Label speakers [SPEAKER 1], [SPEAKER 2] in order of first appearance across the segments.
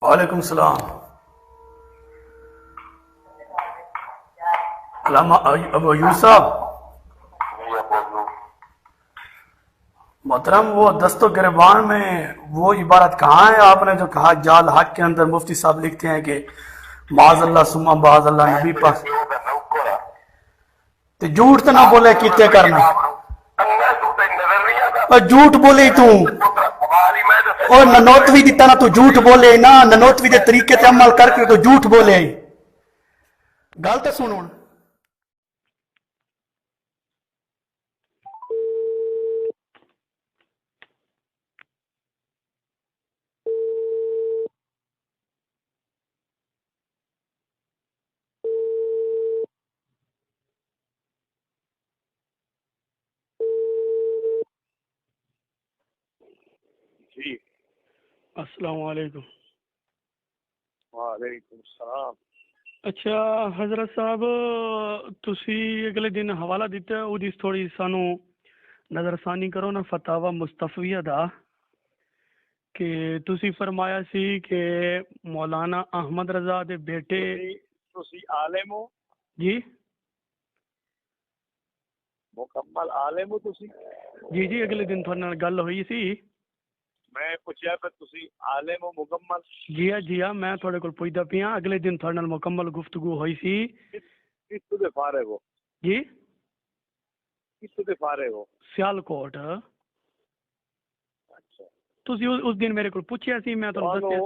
[SPEAKER 1] وعلیکم السلام علامہ ابو یوسف محترم، وہ دست و گریبان میں وہ عبارت کہاں ہے آپ نے جو کہا جال حق کے اندر؟ مفتی صاحب لکھتے ہیں کہ معاذ اللہ ثم معاذ اللہ نبی پاس تو جھوٹ تو نہ بولے کیتے کرنا اور جھوٹ بولے تو اور ننوتوی دی طرح تو جھوٹ بولے نا، ننوتوی دے طریقے تے عمل کر کے تو جھوٹ بولے. گل تو سنو.
[SPEAKER 2] جی
[SPEAKER 3] السلام علیکم.
[SPEAKER 2] وعلیکم السلام.
[SPEAKER 3] اچھا حضرت صاحب، تسی اگلے دن حوالہ دیتا ہے، وہ تھوڑی سانو نظر ثانی کرو نا فتاوی مستفیہ دا، کہ تسی فرمایا سی کہ مولانا احمد رضا دے بیٹے
[SPEAKER 2] تسی عالم ہو،
[SPEAKER 3] جی
[SPEAKER 2] مکمل عالم ہو تسی؟
[SPEAKER 3] جی جی اگلے دن تھوڑے نال گل ہوئی سی.
[SPEAKER 2] میں پوچھا پہ تسی عالم ہو مکمل؟
[SPEAKER 3] جی ہاں میں تھوڑے کول پوچھدا پیا، اگلے دن تھوڑے نال مکمل گفتگو ہوئی سی.
[SPEAKER 2] کس تو دے فارغ ہو؟
[SPEAKER 3] جی
[SPEAKER 2] کس تو دے فارغ ہو؟
[SPEAKER 3] سیالکوٹ.
[SPEAKER 2] اچھا
[SPEAKER 3] تسی اس دن میرے کول پوچھیا سی، میں تانوں دسیا.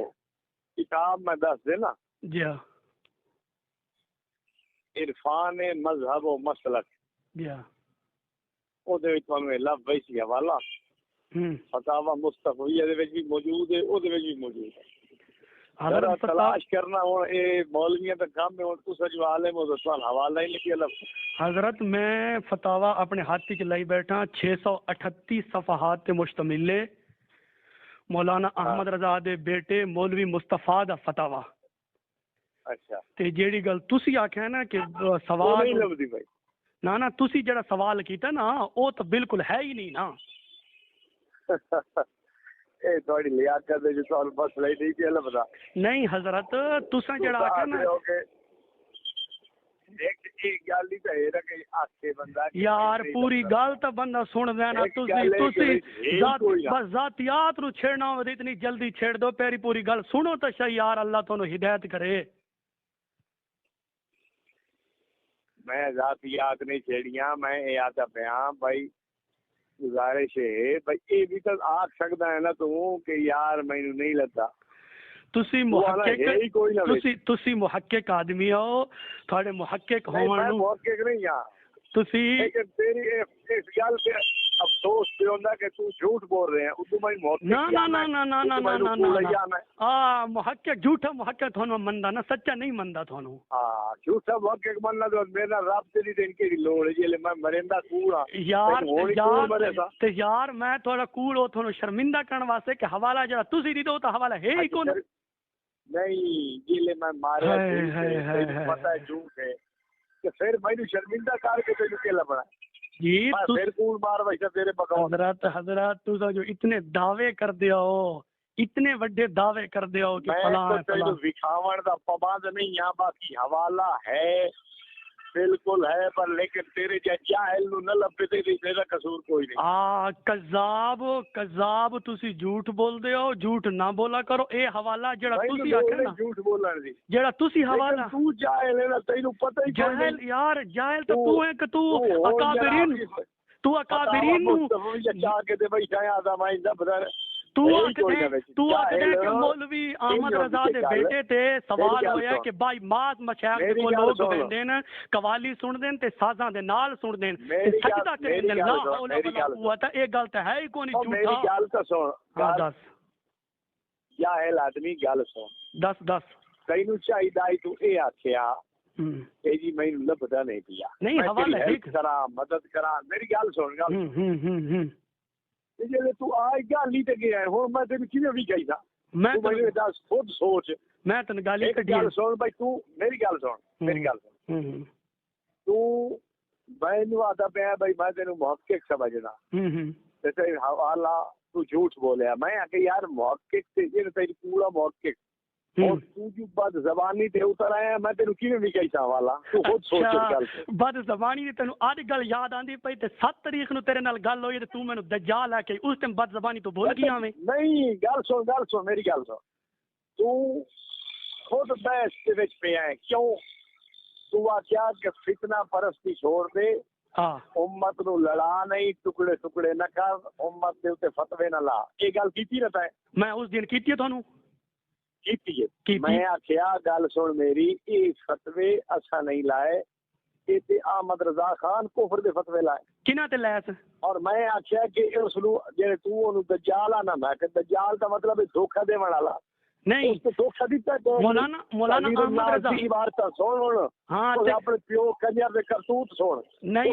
[SPEAKER 2] کتاب میں دس دینا،
[SPEAKER 3] جی ہاں
[SPEAKER 2] عرفان مذہب و مسلک،
[SPEAKER 3] جی ہاں
[SPEAKER 2] او دے وچ تانوں لفظ وی سی حوالہ فتاوی مستفیہ دے وچ بھی موجود ہے، او دے وچ بھی موجود ہے.
[SPEAKER 3] حضرت
[SPEAKER 2] تلاش کرنا ہوں اے مولویاں دا کام ہے. ہن تساں جو عالم ہو تو تھانوں حوالہ ہی لکھیا لفظ.
[SPEAKER 3] حضرت میں فتاوی اپنے ہاتھ چ لائی بیٹھا، 638 صفحات تے مشتمل ہے. مولانا احمد رضا دے بیٹے مولوی مصطفیٰ دا فتاوی.
[SPEAKER 2] اچھا
[SPEAKER 3] تے جیڑی گل تسی آکھیا نا کہ سوال
[SPEAKER 2] نہیں لبدی بھائی.
[SPEAKER 3] نا تسی جڑا سوال کیتا نا او تو بالکل ہے ہی نہیں نا.
[SPEAKER 2] اے تھوڑی لیاقت ہے جو تھانوں مسئلہ ہی نہیں پیا لبدا.
[SPEAKER 3] نہیں حضرت تساں جڑا آکھیا نا
[SPEAKER 2] ایک گل نہیں تے ہے کہ آکھے بندہ
[SPEAKER 3] یار پوری گل تو بندہ سن دینا. تسی بس ذاتیات نو چھیڑنا ہو اتنی جلدی چھیڑ دو، پیری پوری گل سنو تو شاہ یار اللہ تانوں ہدایت کرے.
[SPEAKER 2] میں ذاتیات نہیں چھیڑیاں، میں یہ آتا پیا بھائی گزارش ہے بھائی یہ بھی تو آکھ سکتا ہے نا تو کہ یار مینوں نہیں لگتا.
[SPEAKER 3] تسی محقق آدمی ہو، تھوڑے محقق ہون.
[SPEAKER 2] میں محقق نہیں ہاں
[SPEAKER 3] تسی
[SPEAKER 2] لیکن تیری اس گل پہ افسوس پہ ہوندا کہ تو جھوٹ بول رہے ہیں. ادو میں
[SPEAKER 3] محقق جھوٹا محقق تھانوں مندا نا، سچا نہیں مندا تھانوں.
[SPEAKER 2] ہاں جھوٹا محقق مننا تو میرا رب تیری دین کی لوڑ ہے جے میں مریندا کوڑا
[SPEAKER 3] یار میں تھوڑا کوڑ ہو تھانوں شرمندہ کرن واسطے کہ حوالہ جڑا تسی دی دو تا حوالہ ہے ہی کون
[SPEAKER 2] نہیں. جے میں ماریا پتہ ہے جھوٹ ہے کہ پھر مینوں شرمندہ کر کے تینوں کی لبنا
[SPEAKER 3] جی.
[SPEAKER 2] پھر کوڑ مار ویسا تیرے بغاوت.
[SPEAKER 3] حضرت تساں جو اتنے دعوے کر دیو، اتنے بڑے دعوے کر دیو کہ فلاں
[SPEAKER 2] فلاں وکھاون دا پابند نہیں ہاں. باقی حوالہ ہے بالکل ہے، پر لیکن تیرے جاہل نو نہ لبے تیرا قصور کوئی نہیں.
[SPEAKER 3] کذاب تسی جھوٹ بول دے ہو. جھوٹ نہ بولا کرو. اے حوالہ جڑا تسی آکھیا نا
[SPEAKER 2] جھوٹ بولن دی
[SPEAKER 3] جڑا تسی حوالہ
[SPEAKER 2] تو جاہل ہے نا، تینوں پتہ ہی کوئی نہیں.
[SPEAKER 3] یار جاہل تو ہے کہ تو اکابرین نو
[SPEAKER 2] چاہ کے تے بھائی شاید میں زبر
[SPEAKER 3] تو آکھدے کہ مولوی احمد رضا دے بیٹے تے سوال ہویا کہ بھائی ماس مشائخ کو لوگ ویندے ن قوالی سن دین تے سازاں دے نال سن دین تے سجدہ کرن دین. لا حول ولا قوت. اے گل تے ہے ہی کوئی جھوٹا.
[SPEAKER 2] میری گل تے سن.
[SPEAKER 3] دس
[SPEAKER 2] جاہل آدمی گل سن.
[SPEAKER 3] دس
[SPEAKER 2] تینوں چاہیے تو اے آکھیا کہ جی مینوں لبدا نہیں پیا.
[SPEAKER 3] نہیں حوالہ ہیلپ
[SPEAKER 2] کرا مدد کرا. میری گل سن. جی تو آئی گالی تے گیا ہے ہن میں تینوں کیویں بھی کہیدا. میں مینوں دس خود سوچ. میں تن گالی کڈی گل سن بھائی. تو میری گل سن. تو مینوں آتا پیا بھائی میں تینوں محقق سمجھنا تے تے حوالہ تو جھوٹ بولیا. میں کہ یار محقق تے یہ تیری پورا محقق اور تو جو بد زبانی تے اتر آیا میں تینوں کیویں بھی کہتا حوالہ تو خود سوچ گل
[SPEAKER 3] بد زبانی دی تینوں آدھی گل یاد آندی پئی تے 7 تاریخ نو تیرے نال گل ہوئی تے تو مینوں دجال آ کے اس ٹائم بد زبانی تو بول گیا میں
[SPEAKER 2] نہیں گل سن میری گل سن تو خود بحث دے وچ پیا ہے کیوں تو آخیا کہ فتنہ پرستی چھوڑ دے امت نو لڑا نہیں ٹکڑے ٹکڑے نہ کر امت دے اوتے فتوی نہ لا یہ گل کیتی رہتا ہے
[SPEAKER 3] میں اس دن کیتی ہے تانوں
[SPEAKER 2] کیتی میں آخیا گل سن میری یہ فتوی اسا نہیں لائے یہ تے احمد رضا خان کفر دے فتوی لائے
[SPEAKER 3] کنا تے لائے
[SPEAKER 2] اور میں آخیا کہ اس نو جے تو اونوں دجال آنا میں کہ دجال دا مطلب ہے دھوکا دیون والا
[SPEAKER 3] نہیں
[SPEAKER 2] دھوکا دیتا
[SPEAKER 3] مولانا احمد رضا
[SPEAKER 2] عبارت سن
[SPEAKER 3] ہاں
[SPEAKER 2] اپنے پیو کنجر دے کرتوت سن
[SPEAKER 3] نہیں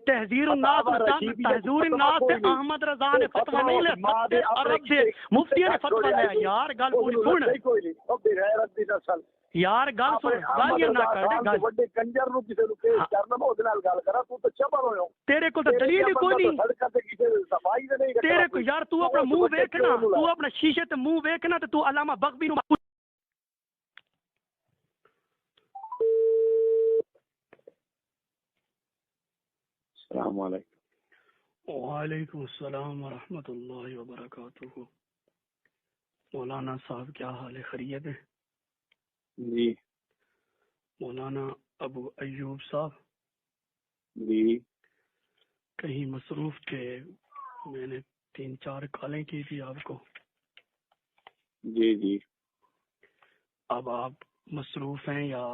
[SPEAKER 3] تحذیر الناس تے احمد رضا نے فتوی نہیں لے عرب دے مفتی نے فتوی لیا یار گل پوری سن
[SPEAKER 2] کوئی نہیں او بے غیرت دی نسل
[SPEAKER 3] یار گل سن گالیاں نہ کر گل
[SPEAKER 2] بڑے کنجر نو کسے نو پیش کرنا میں اودے نال گل کرا تو چبر ہویا
[SPEAKER 3] تیرے کول تے دلیل کوئی نہیں
[SPEAKER 2] سڑکاں تے کسے صفائی دے نہیں
[SPEAKER 3] تیرے کو یار تو اپنا منہ ویکھنا تو اپنا شیشے تے منہ ویکھنا تے تو علامہ بغوی نو
[SPEAKER 2] السلام علیکم
[SPEAKER 3] وعلیکم السلام ورحمۃ اللہ وبرکاتہ مولانا صاحب کیا حال ہے خیریت ہے
[SPEAKER 2] جی
[SPEAKER 3] مولانا ابو ایوب صاحب
[SPEAKER 2] جی
[SPEAKER 3] کہیں مصروف تھے میں نے 3-4 کالیں کی تھی آپ کو
[SPEAKER 2] جی جی
[SPEAKER 3] اب آپ مصروف ہیں یا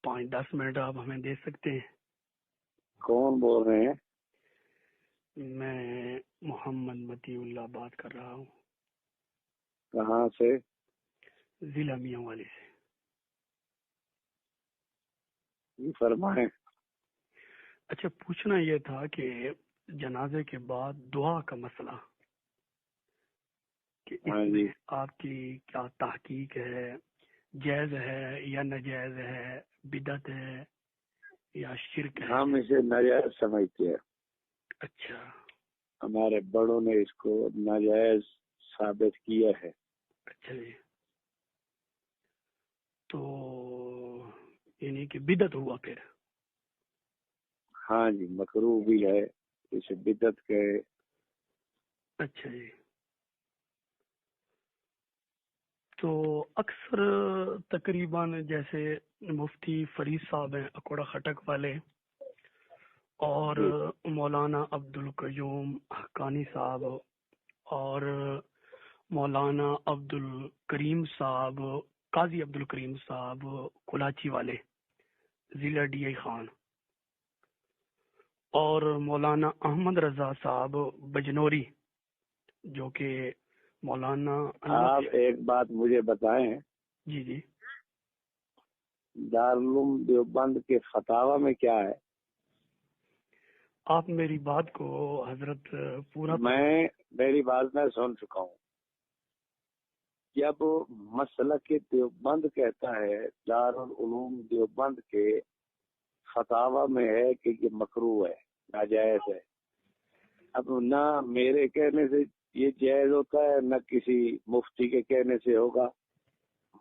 [SPEAKER 3] 5-10 منٹ آپ ہمیں دے سکتے ہیں
[SPEAKER 2] کون بول رہے ہیں
[SPEAKER 3] میں محمد متی اللہ بات کر رہا ہوں
[SPEAKER 2] کہاں سے
[SPEAKER 3] ضلع میاں والی سے
[SPEAKER 2] فرمائیں
[SPEAKER 3] اچھا پوچھنا یہ تھا کہ جنازے کے بعد دعا کا مسئلہ کہ اس میں آپ کی کیا تحقیق ہے جائز ہے یا ناجائز ہے بدعت ہے یا شرک ہے
[SPEAKER 2] ہم اسے ناجائز سمجھتے ہیں
[SPEAKER 3] اچھا
[SPEAKER 2] ہمارے بڑوں نے اس کو ناجائز ثابت کیا ہے
[SPEAKER 3] اچھا جی تو یعنی کہ بدعت ہوا پھر
[SPEAKER 2] ہاں جی مکروہ بھی ہے اسے بدعت کہے
[SPEAKER 3] اچھا جی تو اکثر تقریباً جیسے مفتی فرید صاحب ہیں اکوڑا خٹک والے اور مولانا عبد القیوم حقانی صاحب اور مولانا عبد الکریم صاحب قاضی عبد الکریم صاحب کلاچی والے ضلع ڈی آئی خان اور مولانا احمد رضا صاحب بجنوری جو کہ مولانا
[SPEAKER 2] آپ ایک بات مجھے بتائیں
[SPEAKER 3] جی جی
[SPEAKER 2] دارالعلوم دیوبند کے فتاوی میں کیا ہے
[SPEAKER 3] آپ میری بات کو حضرت پورا
[SPEAKER 2] میری بات میں سن چکا ہوں جب مسلک دیوبند کہتا ہے دارالعلوم دیوبند کے فتاوی میں ہے کہ یہ مکروہ ہے ناجائز ہے اب نہ میرے کہنے سے یہ جائز ہوتا ہے نہ کسی مفتی کے کہنے سے ہوگا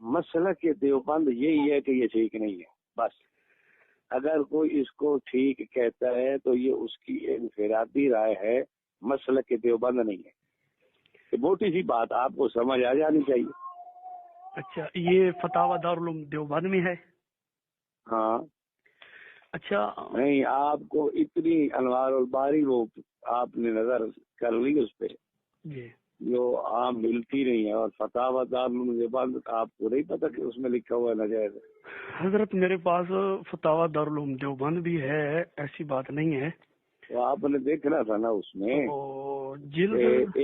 [SPEAKER 2] مسلک دیوبند یہی ہے کہ یہ ٹھیک نہیں ہے بس اگر کوئی اس کو ٹھیک کہتا ہے تو یہ اس کی انفرادی رائے ہے مسلک دیوبند نہیں ہے موٹی سی بات آپ کو سمجھ آ جانی چاہیے
[SPEAKER 3] اچھا یہ فتاوی دارالعلوم دیوبند میں ہے
[SPEAKER 2] ہاں
[SPEAKER 3] اچھا
[SPEAKER 2] نہیں آپ کو اتنی انوار الباری وہ آپ نے نظر کر لی اس پہ
[SPEAKER 3] جی
[SPEAKER 2] جو عام ملتی نہیں ہے اور فتاوی دارالعلوم دیوبند آپ کو نہیں پتا کہ اس میں لکھا ہوا ہے ناجائز ہے
[SPEAKER 3] حضرت میرے پاس فتاوی دارالعلوم دیوبند بھی ہے ایسی بات نہیں ہے
[SPEAKER 2] تو آپ نے دیکھنا تھا نا اس میں
[SPEAKER 3] جلد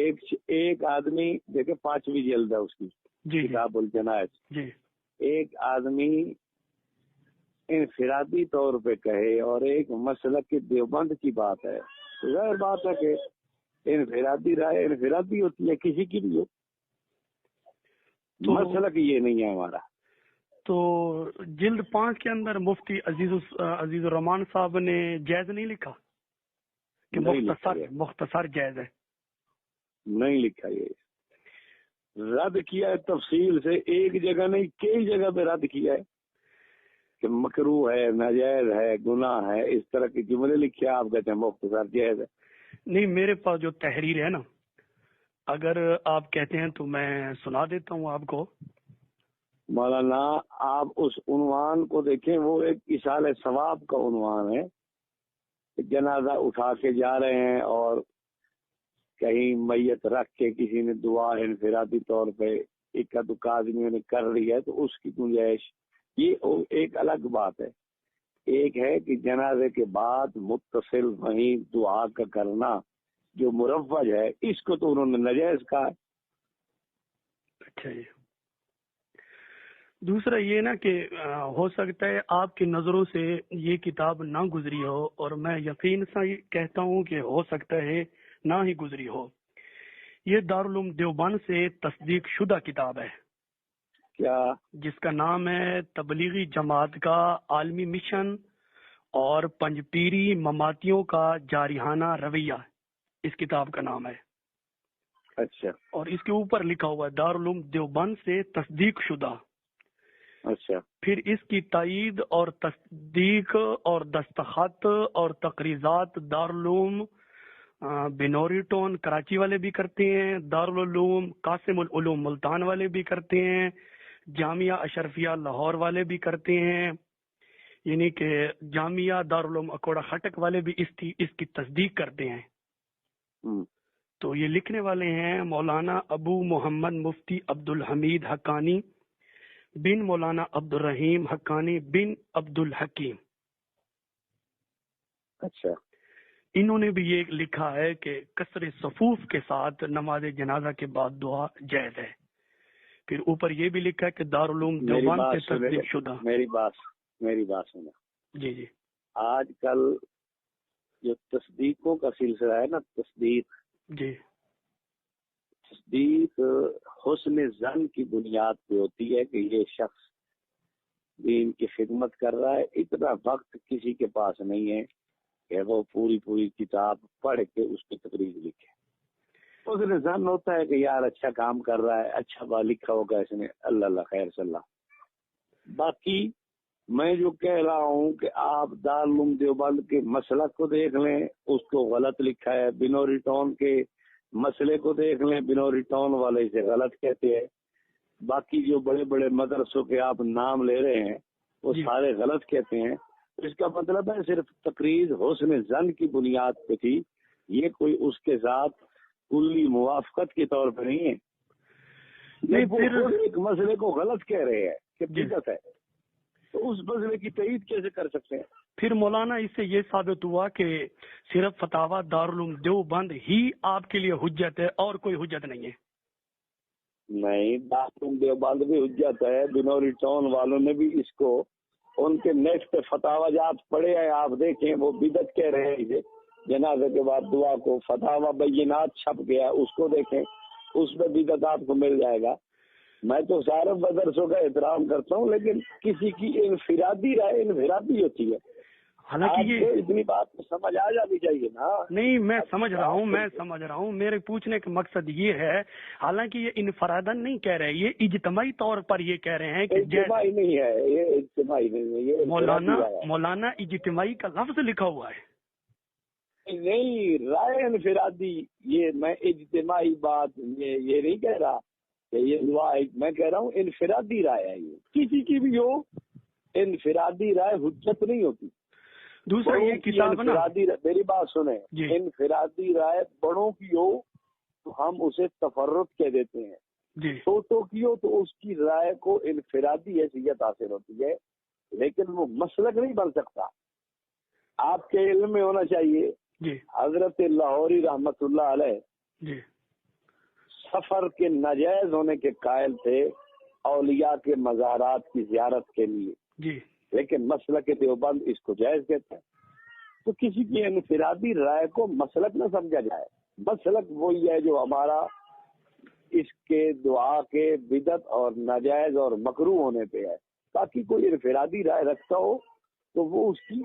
[SPEAKER 2] ایک آدمی دیکھے 5ویں جلد ہے اس کی
[SPEAKER 3] جی
[SPEAKER 2] کتاب الجنائز
[SPEAKER 3] جی
[SPEAKER 2] ایک آدمی انفرادی طور پہ کہے اور ایک مسلک کے دیوبند کی بات ہے تو ظاہر بات ہے کہ انفرادی رائے انفرادی ہوتی ہے کسی کی بھی ہو مسلک یہ نہیں ہے ہمارا
[SPEAKER 3] تو جلد 5 کے اندر مفتی عزیز الرحمان صاحب نے جائز نہیں لکھا کہ مختصر جائز ہے
[SPEAKER 2] نہیں لکھا یہ رد کیا ہے تفصیل سے، ایک جگہ نہیں کئی جگہ پہ رد کیا ہے کہ مکروہ ہے، ناجائز ہے، گناہ ہے، اس طرح کے جملے لکھے آپ کہتے ہیں مختصر جائز ہے۔
[SPEAKER 3] نہیں، میرے پاس جو تحریر ہے نا، اگر آپ کہتے ہیں تو میں سنا دیتا ہوں آپ کو۔
[SPEAKER 2] مولانا آپ اس عنوان کو دیکھیں، وہ ایک اصال ثواب کا عنوان ہے، جنازہ اٹھا کے جا رہے ہیں اور کہیں میت رکھ کے کسی نے دعا انفرادی طور پہ اکا دکا آدمیوں نے کر لی ہے تو اس کی گنجائش، یہ ایک الگ بات ہے۔ ایک ہے کہ جنازے کے بعد متصل وہیں دعا کا کرنا جو مروج ہے، اس کو تو انہوں نے ناجائز کہا ہے۔
[SPEAKER 3] اچھا جی، دوسرا یہ نا کہ ہو سکتا ہے آپ کی نظروں سے یہ کتاب نہ گزری ہو، اور میں یقین سے کہتا ہوں کہ ہو سکتا ہے نہ ہی گزری ہو۔ یہ دارالعلوم دیوبند سے تصدیق شدہ کتاب ہے،
[SPEAKER 2] کیا؟
[SPEAKER 3] جس کا نام ہے تبلیغی جماعت کا عالمی مشن اور پنجپیری مماتیوں کا جارحانہ رویہ، اس کتاب کا نام ہے۔
[SPEAKER 2] اچھا
[SPEAKER 3] اور اس کے اوپر لکھا ہوا ہے دارالعلوم دیوبند سے تصدیق شدہ۔
[SPEAKER 2] اچھا
[SPEAKER 3] پھر اس کی تائید اور تصدیق اور دستخط اور تقریضات دارالعلوم بنوری ٹون کراچی والے بھی کرتے ہیں، دارالعلوم قاسم العلوم ملتان والے بھی کرتے ہیں، جامعہ اشرفیہ لاہور والے بھی کرتے ہیں، یعنی کہ جامعہ دارالعلوم اکوڑا خٹک والے بھی اس کی تصدیق کرتے ہیں۔ تو یہ لکھنے والے ہیں مولانا ابو محمد مفتی عبد الحمید حقانی بن مولانا عبد الرحیم حقانی بن عبد الحکیم۔
[SPEAKER 2] اچھا،
[SPEAKER 3] انہوں نے بھی یہ لکھا ہے کہ کثر صفوف کے ساتھ نماز جنازہ کے بعد دعا جائز ہے۔ پھر اوپر یہ بھی لکھا ہے کہ دارالعلوم دیوبند سے تصدیق شدہ۔
[SPEAKER 2] میری بات سنیں۔
[SPEAKER 3] جی جی
[SPEAKER 2] آج کل جو تصدیقوں کا سلسلہ ہے نا، تصدیق حسن ظن کی بنیاد پہ ہوتی ہے کہ یہ شخص دین کی خدمت کر رہا ہے۔ اتنا وقت کسی کے پاس نہیں ہے کہ وہ پوری کتاب پڑھ کے اس کی تقریر لکھے۔ حسن ظن ہوتا ہے کہ یار اچھا کام کر رہا ہے، اچھا با لکھا ہوگا اس نے، اللہ خیر صلی اللہ۔ باقی میں جو کہہ رہا ہوں کہ آپ دارالعلوم دیوبند کے مسلک کو دیکھ لیں، اس کو غلط لکھا ہے۔ بنوری ٹاؤن کے مسئلے کو دیکھ لیں، بنوری ٹاؤن والے اسے غلط کہتے ہیں۔ باقی جو بڑے بڑے مدرسوں کے آپ نام لے رہے ہیں وہ سارے غلط کہتے ہیں۔ اس کا مطلب ہے صرف تقریر حسن ظن کی بنیاد پہ تھی، یہ کوئی اس کے ساتھ کلی موافقت کے طور پہ نہیں ہے۔ ایک مسئلے کو غلط کہہ رہے ہیں کہ بدعت ہے، تو اس مسئلے کی تائید کیسے کر سکتے ہیں؟
[SPEAKER 3] پھر مولانا اس سے یہ ثابت ہوا کہ صرف فتاوی دارالعلوم دیوبند ہی آپ کے لیے حجت ہے اور کوئی حجت نہیں ہے۔
[SPEAKER 2] نہیں، دارالعلوم دیوبند بھی حجت ہے، بنوری ٹاؤن والوں نے بھی اس کو، ان کے نیٹ پہ فتاوی جات پڑے ہیں، آپ دیکھیں، وہ بدعت کہہ رہے ہیں اسے، جنازے کے بعد دعا کو۔ فتاوی بینات چھپ گیا، اس کو دیکھیں، اس میں بدعت آپ کو مل جائے گا۔ میں تو سارے مدرسوں کا احترام کرتا ہوں، لیکن کسی کی انفرادی رائے انفرادی ہوتی ہے۔
[SPEAKER 3] حالانکہ یہ
[SPEAKER 2] اتنی بات تو سمجھ آ جانی چاہیے نا۔
[SPEAKER 3] نہیں، میں سمجھ رہا ہوں، میرے پوچھنے کا مقصد یہ ہے، حالانکہ یہ انفراداً نہیں کہہ رہے، یہ اجتماعی طور پر یہ کہہ رہے ہیں کہ
[SPEAKER 2] اجتماعی نہیں ہے، یہ اجتماعی نہیں ہے، یہ
[SPEAKER 3] مولانا اجتماعی کا لفظ لکھا ہوا ہے۔
[SPEAKER 2] نہیں، رائے انفرادی، یہ میں اجتماعی بات یہ نہیں کہہ رہا کہ یہ دعا، میں کہہ رہا ہوں انفرادی رائے ہے، یہ کسی کی بھی ہو، انفرادی رائے حجت نہیں ہوتی۔
[SPEAKER 3] دوسرا یہ کتاب نا،
[SPEAKER 2] میری بات سنیں، انفرادی رائے بڑوں کی ہو تو ہم اسے تفرد کہہ دیتے ہیں، چھوٹوں کی ہو تو اس کی رائے کو انفرادی حیثیت حاصل ہوتی ہے، لیکن وہ مسلک نہیں بن سکتا۔ آپ کے علم میں ہونا چاہیے، حضرت لاہوری رحمت اللہ علیہ سفر کے ناجائز ہونے کے قائل تھے اولیاء کے مزارات کی زیارت کے لیے، لیکن مسلک دیوبند اس کو جائز کہتا ہے۔ تو کسی کی انفرادی رائے کو مسلک نہ سمجھا جائے، مسلک وہی ہے جو ہمارا اس کے دعا کے بدعت اور ناجائز اور مکروہ ہونے پہ ہے۔ باقی کوئی انفرادی رائے رکھتا ہو تو وہ اس کی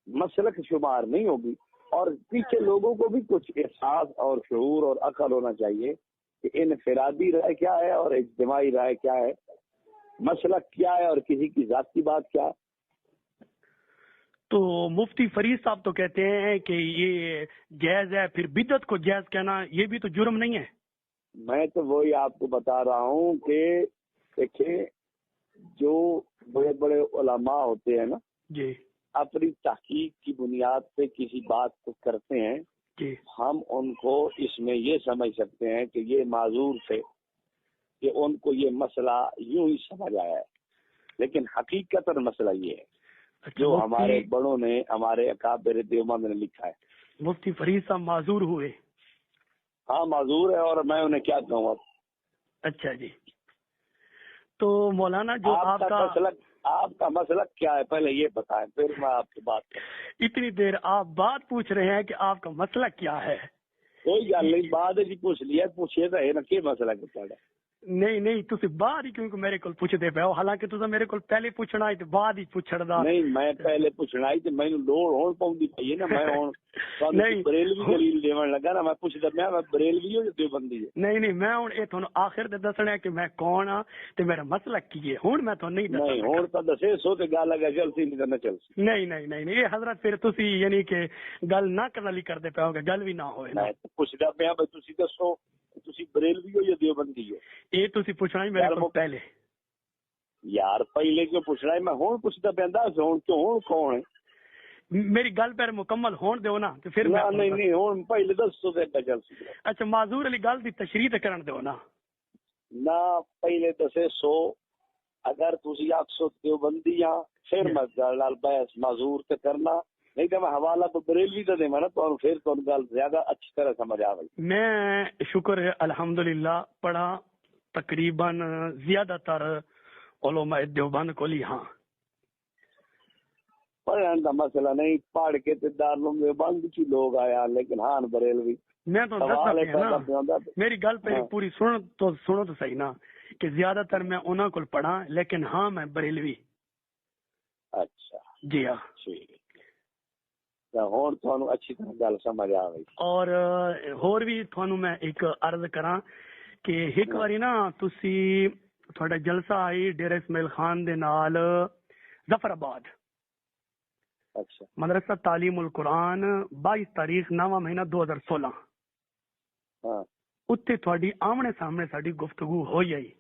[SPEAKER 2] مسلک شمار نہیں ہوگی، اور پیچھے لوگوں کو بھی کچھ احساس اور شعور اور عقل ہونا چاہیے کہ انفرادی رائے کیا ہے اور اجتماعی رائے کیا ہے، مسلک کیا ہے اور کسی کی ذاتی بات کیا ہے۔
[SPEAKER 3] تو مفتی فرید صاحب تو کہتے ہیں کہ یہ جائز ہے، پھر بدعت کو جائز کہنا یہ بھی تو جرم نہیں ہے۔
[SPEAKER 2] میں تو وہی آپ کو بتا رہا ہوں کہ دیکھیں جو بڑے بڑے علماء ہوتے ہیں نا،
[SPEAKER 3] جی
[SPEAKER 2] اپنی تحقیق کی بنیاد پہ کسی بات کو کرتے ہیں،
[SPEAKER 3] جی
[SPEAKER 2] ہم ان کو اس میں یہ سمجھ سکتے ہیں کہ یہ معذور تھے، کہ ان کو یہ مسئلہ یوں ہی سمجھ آیا ہے، لیکن حقیقت مسئلہ یہ ہے جو ہمارے بڑوں نے، ہمارے اکابر دیوبند نے لکھا ہے۔
[SPEAKER 3] مفتی فرید صاحب معذور ہوئے؟
[SPEAKER 2] ہاں معذور ہے، اور میں انہیں کیا کہوں اب۔
[SPEAKER 3] اچھا جی، تو مولانا جو آپ
[SPEAKER 2] کا مسلک کیا ہے پہلے یہ بتائیں، پھر میں آپ سے بات کروں۔
[SPEAKER 3] اتنی دیر آپ بات پوچھ رہے ہیں کہ آپ کا مسلک کیا ہے؟
[SPEAKER 2] کوئی گل نہیں، بعد جی پوچھ لیا، پوچھیے تو ہے نا کہ مسئلہ کیا ہے۔
[SPEAKER 3] نہیں تسی بعد ہی کیونکہ میرے کو پوچھتے پے ہو، حالانکہ تسا میرے کو پہلے پوچھنا ہے تو بعد ہی پوچھڑ دا۔
[SPEAKER 2] نہیں میں پہلے پوچھنا ہے تے مینوں لوڑ ہون پوندی پئی ہے نا، میں ہن
[SPEAKER 3] نہیں
[SPEAKER 2] بریلوی دلیل دیون لگا نا، میں پوچھدا میں بریلوی ہو دیوبندی ہے؟
[SPEAKER 3] نہیں میں ہن اے تھانوں آخر تے دسنا ہے کہ میں کون ہاں تے میرا مسلک کی ہے، ہن میں تھانوں نہیں دسنا۔
[SPEAKER 2] نہیں ہن تا دسے سو تے گل اگے چلسی نہیں تے نہ چلسی۔
[SPEAKER 3] نہیں یہ حضرت پھر تسی یعنی کہ گل نہ کرنے لی کردے پے ہو گے، گل بھی نہ ہوئے نا۔
[SPEAKER 2] میں پوچھدا پیا بھئی تسی دسو تسی بریلوی ہو یا دیوبندی ہو؟
[SPEAKER 3] اے تسی پوچھنا ہی میرے کو پہلے۔
[SPEAKER 2] یار پہلے کیوں پوچھنا ہے؟ میں ہن پوچھدا پیا دس ہن کیوں کون ہے؟
[SPEAKER 3] میری گل پہ مکمل ہون دیو نا تو پھر
[SPEAKER 2] نہیں ہن پہلے دسو تے چلسی۔
[SPEAKER 3] اچھا معذور علی گل دی تشریح تے کرن دیو نا۔
[SPEAKER 2] نہ پہلے دسے سو اگر تسی آکھو دیوبندی ہاں پھر میں گل نال بحث معذور تے کرنا، نہیں تو میں حوالہ بریلوی دا دیواں نا تانوں، پھر تانوں گل زیادہ اچھی طرح سمجھ آوے۔
[SPEAKER 3] میں شکر ہے الحمدللہ پڑھا تقریباً زیادہ تر علماء دیوبند کو لی ہاں۔
[SPEAKER 2] پڑھن دا مسئلہ نہیں، پڑھ کے تے دارالعلوم دیوبند کی لوگ آیا، لیکن ہاں بریلوی
[SPEAKER 3] میں تو نا میری گل پہ پوری سنو تو صحیح نا کہ زیادہ تر میں انہاں کول پڑھا، لیکن ہاں میں بریلوی۔
[SPEAKER 2] اچھا
[SPEAKER 3] جی ہاں
[SPEAKER 2] ٹھیک ہے، ہن تھانوں اچھی طرح گل سمجھ آ گئی۔
[SPEAKER 3] اور ہور بھی تھانوں میں ایک عرض کراں کہ ایک واری نا تسی تھوڑا جلسہ آئی ڈیرہ اسماعیل خان دے نال ظفر آباد،
[SPEAKER 2] اچھا
[SPEAKER 3] مدرسہ تعلیم القرآن 22 تاریخ 9واں مہینہ 2016۔
[SPEAKER 2] ہاں
[SPEAKER 3] اتنے تھوڑی آمنے سامنے ساری گفتگو ہوئی آئی۔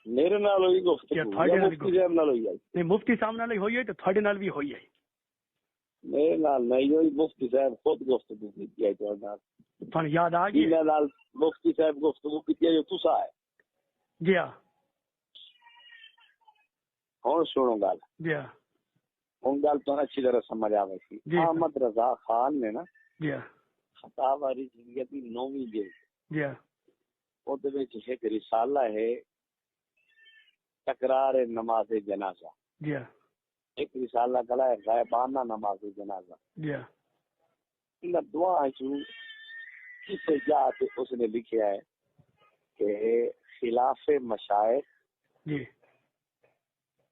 [SPEAKER 2] میرے نال ہوئی گفتگو یا مفتی صاحب نال ہوئی آئی؟
[SPEAKER 3] نہیں مفتی صاحب نال ہوئی آئی تو تھوڑے نال بھی ہوئی آئی۔
[SPEAKER 2] میرے نال نہیں ہوئی، مفتی صاحب خود گفتگو کی ہے تھوڑے نال۔
[SPEAKER 3] تھوڑا یاد آ گئی؟
[SPEAKER 2] میرے نال مفتی صاحب گفتگو کی ہے جو تسا ہے۔
[SPEAKER 3] جی ہاں
[SPEAKER 2] ہن سنو گل،
[SPEAKER 3] جی ہاں
[SPEAKER 2] ہن گل تو اچھی طرح سمجھ آوے سی۔ احمد رضا خان نے نا
[SPEAKER 3] جی ہاں
[SPEAKER 2] خطاب رضویہ دی 9ویں جلد،
[SPEAKER 3] جی ہاں
[SPEAKER 2] او دے وچ ایک رسالہ ہے تکرار نماز جنازہ،
[SPEAKER 3] جی ہاں
[SPEAKER 2] ایک رسالہ کلا ہے غائبانہ نماز جنازہ۔
[SPEAKER 3] جی ہاں
[SPEAKER 2] ان دعا جو کسے جا کے اس نے لکھا ہے کہ خلاف مشائخ،
[SPEAKER 3] جی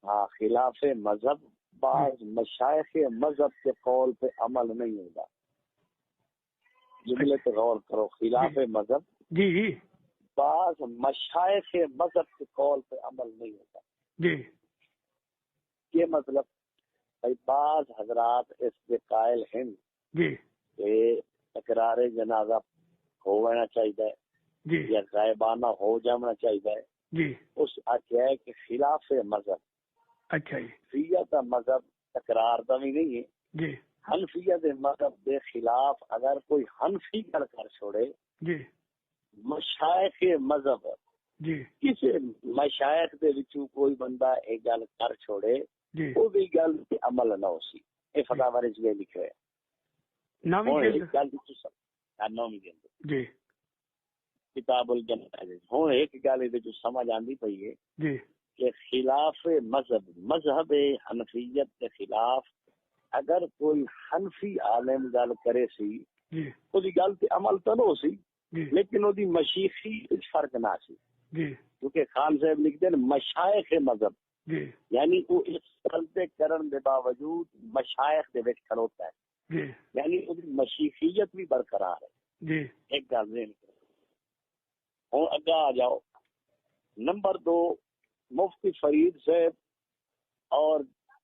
[SPEAKER 2] ہاں خلاف مذہب، بعض مشائخ مذہب کے قول پہ عمل نہیں ہوگا۔ جملے پہ غور کرو، خلاف مذہب
[SPEAKER 3] جی
[SPEAKER 2] بعض مشائخ مذہب کے قول پہ عمل نہیں ہوگا۔
[SPEAKER 3] جی
[SPEAKER 2] یہ مطلب بھائی بعض حضرات اس کے قائل ہیں
[SPEAKER 3] جی
[SPEAKER 2] کہ تکرار جنازہ ہو جانا چاہیے
[SPEAKER 3] جی
[SPEAKER 2] یا غائبانہ ہو جانا چاہیے،
[SPEAKER 3] جی
[SPEAKER 2] اس آخیا ہے کہ خلاف مذہب۔
[SPEAKER 3] اچھا جی
[SPEAKER 2] حنفیہ کا مذہب تکرار دا بھی نہیں ہے،
[SPEAKER 3] جی
[SPEAKER 2] حنفیہ دے مذہب دے خلاف اگر کوئی حنفی گل کر چھوڑے،
[SPEAKER 3] جی
[SPEAKER 2] مشائخ مذہب
[SPEAKER 3] جی
[SPEAKER 2] کسی مشائخ دے وچوں کوئی بندہ ایک گل کر چھوڑے
[SPEAKER 3] جی
[SPEAKER 2] وہ بھی گل تے عمل نہ ہو سی۔ اے فتاوی رضویہ لکھا ہے۔
[SPEAKER 3] نامی
[SPEAKER 2] ایک
[SPEAKER 3] جلد
[SPEAKER 2] گل دی نویں جلد
[SPEAKER 3] جی
[SPEAKER 2] کتاب الجنائز، ہن ایک گل دے وچ سمجھ آندی پئی ہے
[SPEAKER 3] جی
[SPEAKER 2] کہ خلاف مذہب حنفیت کے خلاف اگر کوئی حنفی عالم گل کرے سی،
[SPEAKER 3] جی
[SPEAKER 2] وہ گل تے عمل تو نہ ہو سی،
[SPEAKER 3] جی
[SPEAKER 2] لیکن وہ مشیخی فرق نہ سی،
[SPEAKER 3] جی
[SPEAKER 2] کیونکہ خان صاحب لکھتے ہیں مشائخ مذہب،
[SPEAKER 3] جی
[SPEAKER 2] یعنی وہ اس غلطے کرن دے باوجود مشائخ دے وچ کھلوتا ہے،
[SPEAKER 3] جی،
[SPEAKER 2] یعنی وہ مشیخیت بھی برقرار ہے۔
[SPEAKER 3] جی
[SPEAKER 2] ایک گل ذہن کرو، ہوں اگا آ جاؤ. نمبر 2 مفتی فرید صاحب اور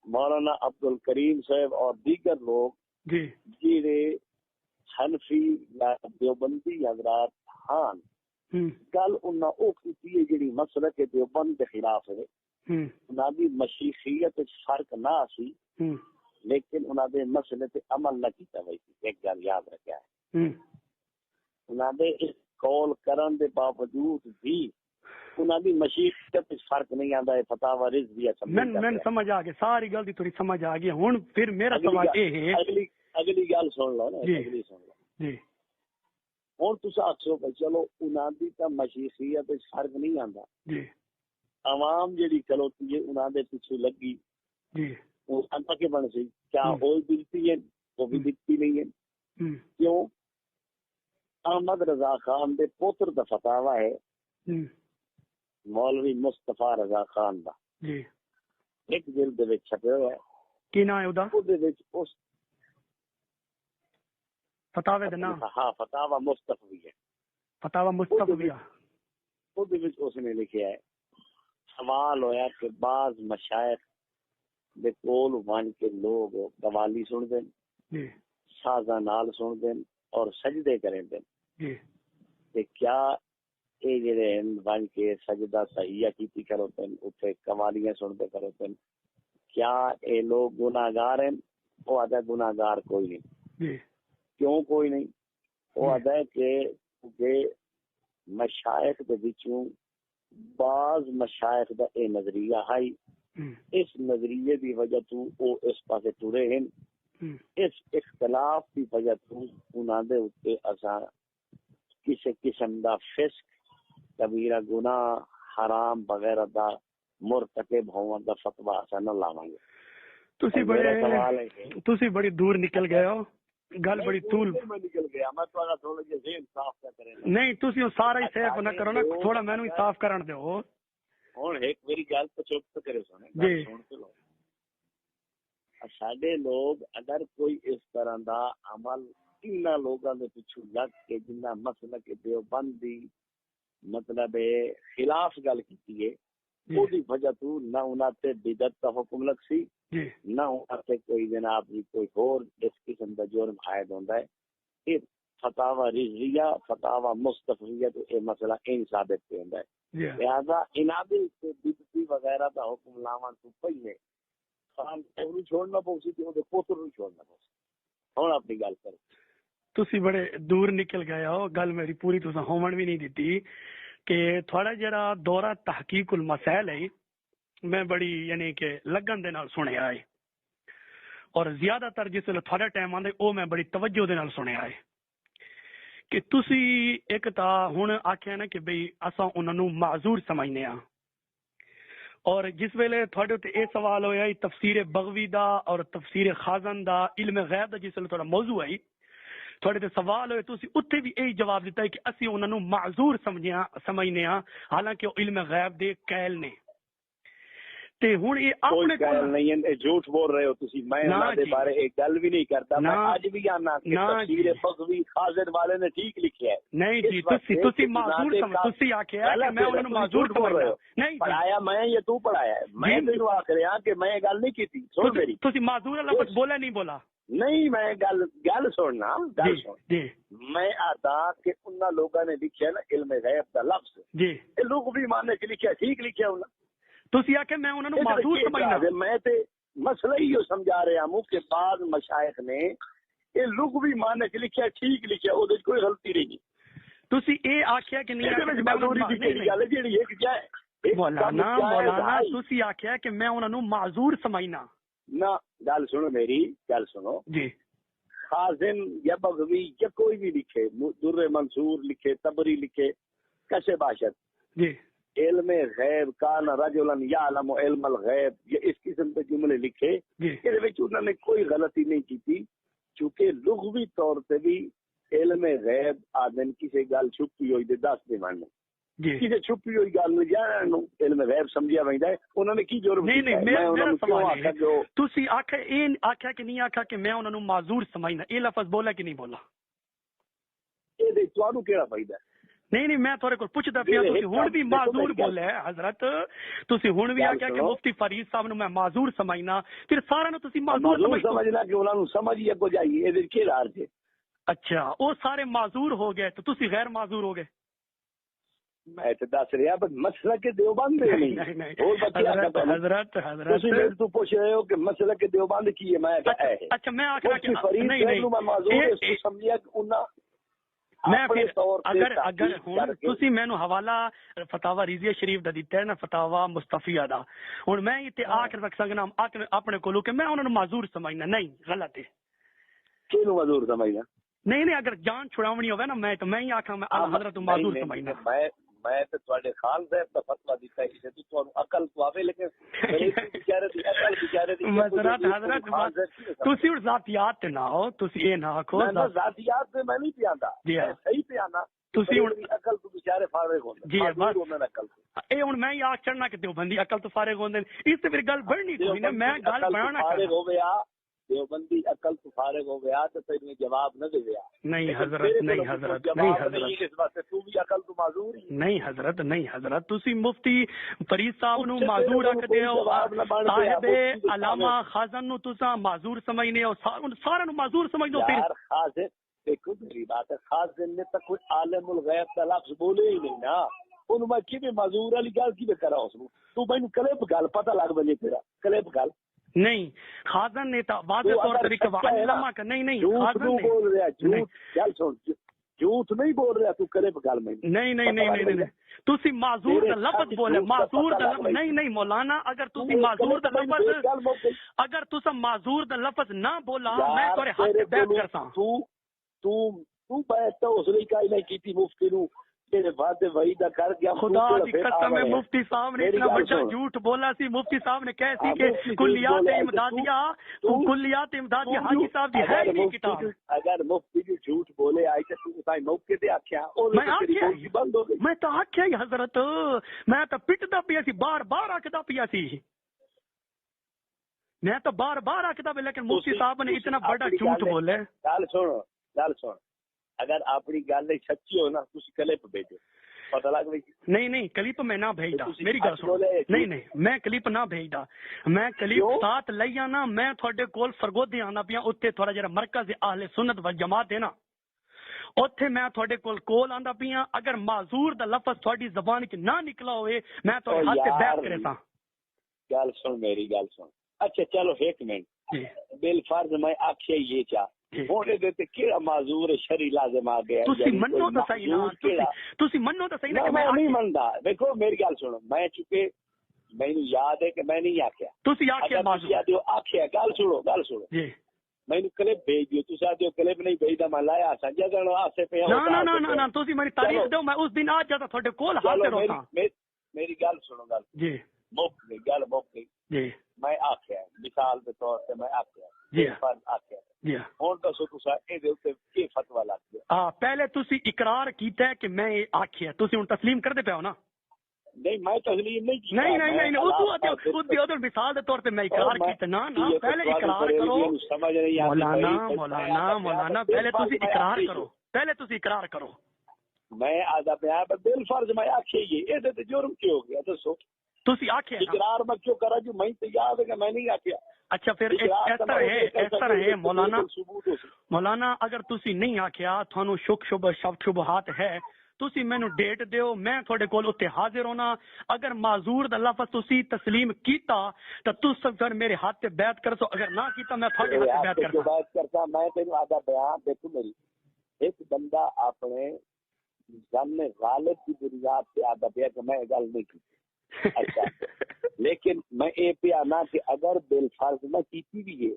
[SPEAKER 2] مولانا عبد الکریم صاحب اور دیگر لوگ
[SPEAKER 3] جی
[SPEAKER 2] جیڑے حنفی یا دیوبندی حضرات ہاں گل انہاں او کیتی ہے جڑی مسلک دیوبند کے خلاف ہے. انہاں دی مشیخیت فرق نہ سی لیکن انہاں دے مسئلے تے عمل نہ کیتا ہوئی سی. ایک گل یاد رکھیا ہے انہاں دے اس قول کرن دے باوجود بھی انہاں دی مشیخیت فرق نہیں آندا ہے. فتاوی رضویہ
[SPEAKER 3] میں سمجھ آ گئی ساری گل دی تھوڑی سمجھ آ گئی. ہن پھر میرا سوال یہ ہے
[SPEAKER 2] اگلی گل سن لو نا اگلی سن لو
[SPEAKER 3] جی.
[SPEAKER 2] ہوں تسا آخو بھائی چلو انہاں دی تا مشیخیت فرق نہیں آندا
[SPEAKER 3] جی
[SPEAKER 2] عوام جیڑی کلوتی ہے انہاں دے پیچھے لگی
[SPEAKER 3] جی
[SPEAKER 2] انہاں کے بن سی کیا وہ دلتی ہے وہ بھی دلتی نہیں ہے. کیوں احمد رضا خان دے پوتر دا فتاوا ہے مولوی مصطفیٰ رضا خان دا
[SPEAKER 3] جی
[SPEAKER 2] ایک جلد دے وچ چھپے ہوئے
[SPEAKER 3] کی نام ہے او دا
[SPEAKER 2] او دے وچ اس
[SPEAKER 3] فتاوی دا نام
[SPEAKER 2] ہاں فتاوا مصطفی ہے
[SPEAKER 3] فتاوا مصطفی
[SPEAKER 2] او دے وچ اس نے لکھیا ہے سوال ہویا کہ بعض مشائخ دے کول ون کے لوگ قوالی سن دین
[SPEAKER 3] جی
[SPEAKER 2] سازاں نال سن دین اور سجدے کریں دین
[SPEAKER 3] جی
[SPEAKER 2] کہ کیا اے جڑے ون کے سجدہ تحیہ کیتی کرو تن اوتھے قوالیاں سنتے کرو تن کیا اے لوگ گناہگار ہیں؟ وہ آدھا گناہگار کوئی نہیں.
[SPEAKER 3] جی
[SPEAKER 2] کیوں کوئی نہیں؟ وہ آدھا ہے کہ مشائخ دے وچوں بعض مشائخ دا اے نظریہ ہے اس نظریے دی وجہ تو او اس پاسے ٹرے ہیں. اس اختلاف کی وجہ تو انہاں دے اوتے اساں کسی قسم دا فسق کبیرہ گناہ حرام وغیرہ دا مرتکب ہون دا فتوی اساں نہ لاواں گے.
[SPEAKER 3] تسی بڑی دور نکل گئے ہو گل بڑی طول
[SPEAKER 2] میں نکل گیا. میں تھوڑا تھوڑا جہا ذہن صاف کرے
[SPEAKER 3] نہیں تسی سارا ہی صاف نہ کرو نا تھوڑا مینوں ہی صاف کرن دیو.
[SPEAKER 2] ہن ایک میری گل تو چپ کرے سن
[SPEAKER 3] جی
[SPEAKER 2] سن کے لو. ساڈے لوگ اگر کوئی اس طرح دا عمل ان لوگوں کے پیچھے لگ کے جنہ مسلک دیوبند دی مطلب خلاف گل کی ہے وہ وجہ تو نہ انہاں تے بدعت کا حکم لگ سی نہ انہاں تے کوئی جناب جی کوئی اور اس قسم کا جرم عائد ہوندا ہے. یہ فتاوی رضویہ فتاوی مصطفیہ تو یہ مسئلہ ان ثابت پہ ہوندا ہے. لہذا انہاں دے بدعتی وغیرہ دا حکم لاون تو پہلے خان کو چھوڑنا پوسی تے اودے پوتر نوں چھوڑنا پوسی. ہن اپنی گل کرو.
[SPEAKER 3] تسی بڑے دور نکل گئے ہو گل میری پوری تساں ہومن بھی نہیں دیتی کہ تھوڑا جڑا دورہ تحقیق المسائل ہے میں بڑی یعنی کہ لگن دے نال سنیا ہے اور زیادہ تر جس ویلے تھوڑا ٹائم آندا او میں بڑی توجہ دے نال سنیا ہے کہ تسی ایک تا ہن آکھیا نا کہ بھئی اساں انہاں نوں معذور سمجھنے ہاں اور جس ویلے تھوڑے تے اے سوال ہویا تفسیر بغوی دا اور تفسیر خازن دا علم غیب دا جس ویلے تھوڑا موضوع ہے تھوڑے تے سوال ہوئے تسی اتھے بھی یہی جواب دیتا ہے کہ اسی انہاں نوں معذور سمجھنے ہاں حالانکہ وہ علم غیب دے قائل نے. تے ہن یہ اپنے
[SPEAKER 2] قائل نہیں ہیں جھوٹ بول رہے ہو تسی. میں انہاں دے بارے ایک گل بھی نہیں کرتا. میں اج بھی آنا کہ تفسیر بغوی خازن والے نے ٹھیک لکھیا ہے.
[SPEAKER 3] نہیں جی تسی معذور تسی آکھیا کہ میں انہاں نوں معذور بول رہا ہوں. نہیں
[SPEAKER 2] پڑھایا میں یا تو پڑھایا ہے؟ میں تینوں آکھ رہا کہ میں گل نہیں کیتی. سن میری
[SPEAKER 3] تسی معذور لفظ بولا نہیں بولا
[SPEAKER 2] نہیں میں گل سننا گل سن. میں آتا کہ انہاں لوگاں نے لکھیا نا علم غیب دا لفظ
[SPEAKER 3] جی
[SPEAKER 2] اے لوگ بھی ماننے کے لکھیا ٹھیک لکھیا انہاں.
[SPEAKER 3] تسی آکھے میں انہاں نوں معذور سمجھنا.
[SPEAKER 2] میں تے مسئلہ ہی سمجھا رہا ہوں کہ بعض مشائخ نے اے لوگ بھی ماننے کے لکھیا ٹھیک لکھیا او دے کوئی غلطی نہیں.
[SPEAKER 3] تسی اے آکھیا کہ نہیں
[SPEAKER 2] معذوری دی گل جیڑی ہے کہ کیا ہے
[SPEAKER 3] مولانا تسی آکھیا کہ میں انہاں نوں معذور سمجھنا.
[SPEAKER 2] نہ گل سنو میری گل سنو
[SPEAKER 3] جی.
[SPEAKER 2] خازن یا بغوی یا کوئی بھی لکھے در منصور لکھے تبری لکھے کسے باشد
[SPEAKER 3] جی
[SPEAKER 2] علم غیب کان رجلا یعلم علم الغیب یہ اس قسم کے جملے لکھے کہ انہوں نے کوئی غلطی نہیں کی تھی چونکہ لغوی طور سے بھی علم غیب آدم کسی گل چھپی ہوئی دے دس دے ماننے کسی چھپی ہوئی گل نہیں جانو علم غیب سمجھیا ویندا ہے. انہوں نے کی جرم
[SPEAKER 3] نہیں میرا سوال ہے تسی آکھیا کہ نہیں آکھیا کہ میں انہاں نوں معذور سمجھنا. یہ لفظ بولا کہ نہیں بولا؟
[SPEAKER 2] اے دے تانوں کیڑا فائدہ ہے؟
[SPEAKER 3] نہیں میں تھوڑے کو پوچھتا پیا تسی ہن بھی معذور بولے حضرت تسی ہن بھی آکھیا کہ مفتی فرید صاحب نو میں معذور سمجھنا پھر سارا نو تسی معذور
[SPEAKER 2] سمجھنا کہ انہاں نو سمجھ ہی اگو جائیے اے کی لار جے
[SPEAKER 3] اچھا او سارے معذور ہو گئے تو تسی غیر معذور ہو گئے
[SPEAKER 2] میں تے دس رہا پر مسئلہ کے دیوبند نہیں
[SPEAKER 3] حضرت
[SPEAKER 2] تسی تو پوچھ رہے ہو کہ مسئلہ کے دیوبند کی ہے میں
[SPEAKER 3] اچھا میں آکھنا کہ
[SPEAKER 2] نہیں میں معذور ہے سمجھیا کہ انہاں
[SPEAKER 3] میں پھر اگر ہوں تسی مینوں حوالہ فتاوا رضیہ شریف دا دیتا ہے نا فتاوا مصطفیہ دا ہن میں تے آکھ رکھ سکنا اپنے کولوں کہ میں انہاں نو معذور سمجھنا نہیں غلط ہے
[SPEAKER 2] کینوں معذور سمجھنا
[SPEAKER 3] نہیں اگر جان چھڑاونی ہوے نا میں ہی آکھاں میں حضرت معذور سمجھنا
[SPEAKER 2] میں تے تواڈے خان صاحب دا فتوی دیتا ہے کہ تانوں عقل تو آوے لیکن بیچارے دی عقل بیچارے دی
[SPEAKER 3] حضرت تسی ذاتیات تے نہ ہو تسی اے نہ آکھو
[SPEAKER 2] ذاتیات تے میں نہیں پیاندا صحیح پیانا تسی عقل تو بیچارے فارغ ہوندے
[SPEAKER 3] جی بس عقل اے ہن میں ہی آکھ چڑنا کہ دیوبندی عقل تو فارغ ہوندے اس تے پھر گل بڑھنی کوئی نہ میں گل بنانا
[SPEAKER 2] فارغ ہو گیا دیوبندی عقل تو فارغ ہو گیا تو پھر میں جواب نہ دے گیا
[SPEAKER 3] نہیں حضرت
[SPEAKER 2] اس واسطے تو بھی عقل تو معذور ہی
[SPEAKER 3] نہیں حضرت تسی مفتی فرید صاحب نو معذور رکھدے ہو صاحب علامہ خازن نو تساں معذور سمجھنے ہو سارے نو معذور سمجھ دو پھر
[SPEAKER 2] خازن دیکھو میری بات ہے خازن نے تو کوئی عالم الغیب کا لفظ بولے ہی نہیں نا ان میں کی معذور والی گل کی کرا اس تو مینوں کلپ گل پتہ لگ بجے تیرا کلپ گل
[SPEAKER 3] نہیں خازن نے تو واضح طور طریقے علامہ کا نہیں خازن
[SPEAKER 2] بول رہا جھوٹ گل سن جھوٹ نہیں بول رہا تو کرے گل میں
[SPEAKER 3] نہیں تسی معذور دا لفظ بولے معذور دا لفظ نہیں مولانا اگر تسی معذور دا لفظ اگر تسا معذور دا لفظ نہ بولا میں تورے ہاتھ سے بیعت کرتا
[SPEAKER 2] تو بیعت تو اس لیے کائی نہیں کیتی مفتی نو
[SPEAKER 3] خدا کی قسم ہے مفتی صاحب نے اتنا بڑا جھوٹ بولا سی مفتی صاحب نے کیسی کہ کلیات امدادیہ حاجی صاحب دی ہے ہی نہیں کتاب
[SPEAKER 2] اگر مفتی جو جھوٹ بولے آئی تو تائی موقع دے آکھیا
[SPEAKER 3] میں تو آکھیا ہی حضرت میں تو پٹدا پیا سی بار آکھدا پیا سی میں تو بار آکھدا پیا لیکن مفتی صاحب نے اتنا بڑا جھوٹ بولے
[SPEAKER 2] گل سن اگر اپنی گل سچی ہو نا تسی کلپ بھیجو پتہ لگ
[SPEAKER 3] نہیں کلپ میں نہ بھیجدا میری گل سنو نہیں میں کلپ نہ بھیجدا میں کلپ ساتھ لئی آنا میں تھوڑے کول فرگودے آنا پیا اوتھے تھوڑا جڑا مرکز اہل سنت و جماعت ہے نا اوتھے میں تھوڑے کول آندا پیا اگر معذور دا لفظ تھوڑی زبان وچ نہ نکلا ہوئے میں تھوڑے ہاتھ تے بیعت کرے سا
[SPEAKER 2] گل سن میری گل سن اچھا چلو ایک منٹ بالفرض میں آکھیا یہ چاہ ہونے دیتے کیڑا معذور شرعی لازم آ گیا
[SPEAKER 3] تسی منو تو صحیح نا تسی منو تو صحیح نا
[SPEAKER 2] میں نہیں مندا دیکھو میری گل سنو میں چکے مینوں یاد ہے کہ میں نہیں آکھیا
[SPEAKER 3] تسی آکھیا معذور
[SPEAKER 2] آکھیا گل سنو
[SPEAKER 3] جی
[SPEAKER 2] مینوں کلپ بھیج دیو تسی آدھو کلپ نہیں بھیجدا میں لایا سا جگہ آسے پہ
[SPEAKER 3] نا تسی میری تاریخ دیو میں اس دن آ جاتا تھوڑے کول حاضر ہوتا
[SPEAKER 2] میری گل سنو گل
[SPEAKER 3] جی
[SPEAKER 2] مک گئی گل مک گئی
[SPEAKER 3] جی
[SPEAKER 2] میں آکھیا مثال کے طور تے میں آکھیا
[SPEAKER 3] جی
[SPEAKER 2] آکھیا
[SPEAKER 3] جی
[SPEAKER 2] ہن دسو تساں اے دے اوتے کی فتوی لگ گیا
[SPEAKER 3] پہلے تسی اقرار کیتا ہے کہ میں آکھیا تسی ہن تسلیم کر دے پے ہو نا
[SPEAKER 2] نہیں میں تسلیم نہیں کی
[SPEAKER 3] نہیں اس دی مثال دے طور تے میں اقرار کیتا نا پہلے اقرار کرو
[SPEAKER 2] سمجھ نہیں
[SPEAKER 3] مولانا پہلے تسی اقرار کرو
[SPEAKER 2] میں آدھا پیا بل فرض میں آکھیا یہ اے تے جرم کی ہو گیا دسو
[SPEAKER 3] تسی آکھیا
[SPEAKER 2] اقرار میں کیوں کرا جو میں تے یاد ہے کہ میں نہیں آکھیا
[SPEAKER 3] اچھا پھر اس طرح ہے مولانا اگر تسی نہیں آکھیا تھانو شبہات ہے تسی مینوں ڈیٹ دیو میں تھوڑے کول اوتے حاضر ہونا اگر معذور دا لفظ تسی تسلیم کیتا تے تس پھر میرے ہاتھ تے بیعت کرسو اگر نہ کیتا میں تھوڑے ہاتھ تے بیعت
[SPEAKER 2] کرتا میں تینوں آدھا بیان دیکھو میری ایک بندہ اپنے ظن غالب کی بنیاد پہ آدھا پیا کہ میں گل نہیں کی اچھا لیکن میں اے پہ آنا کہ اگر بالفرض میں کیتی بھی ہے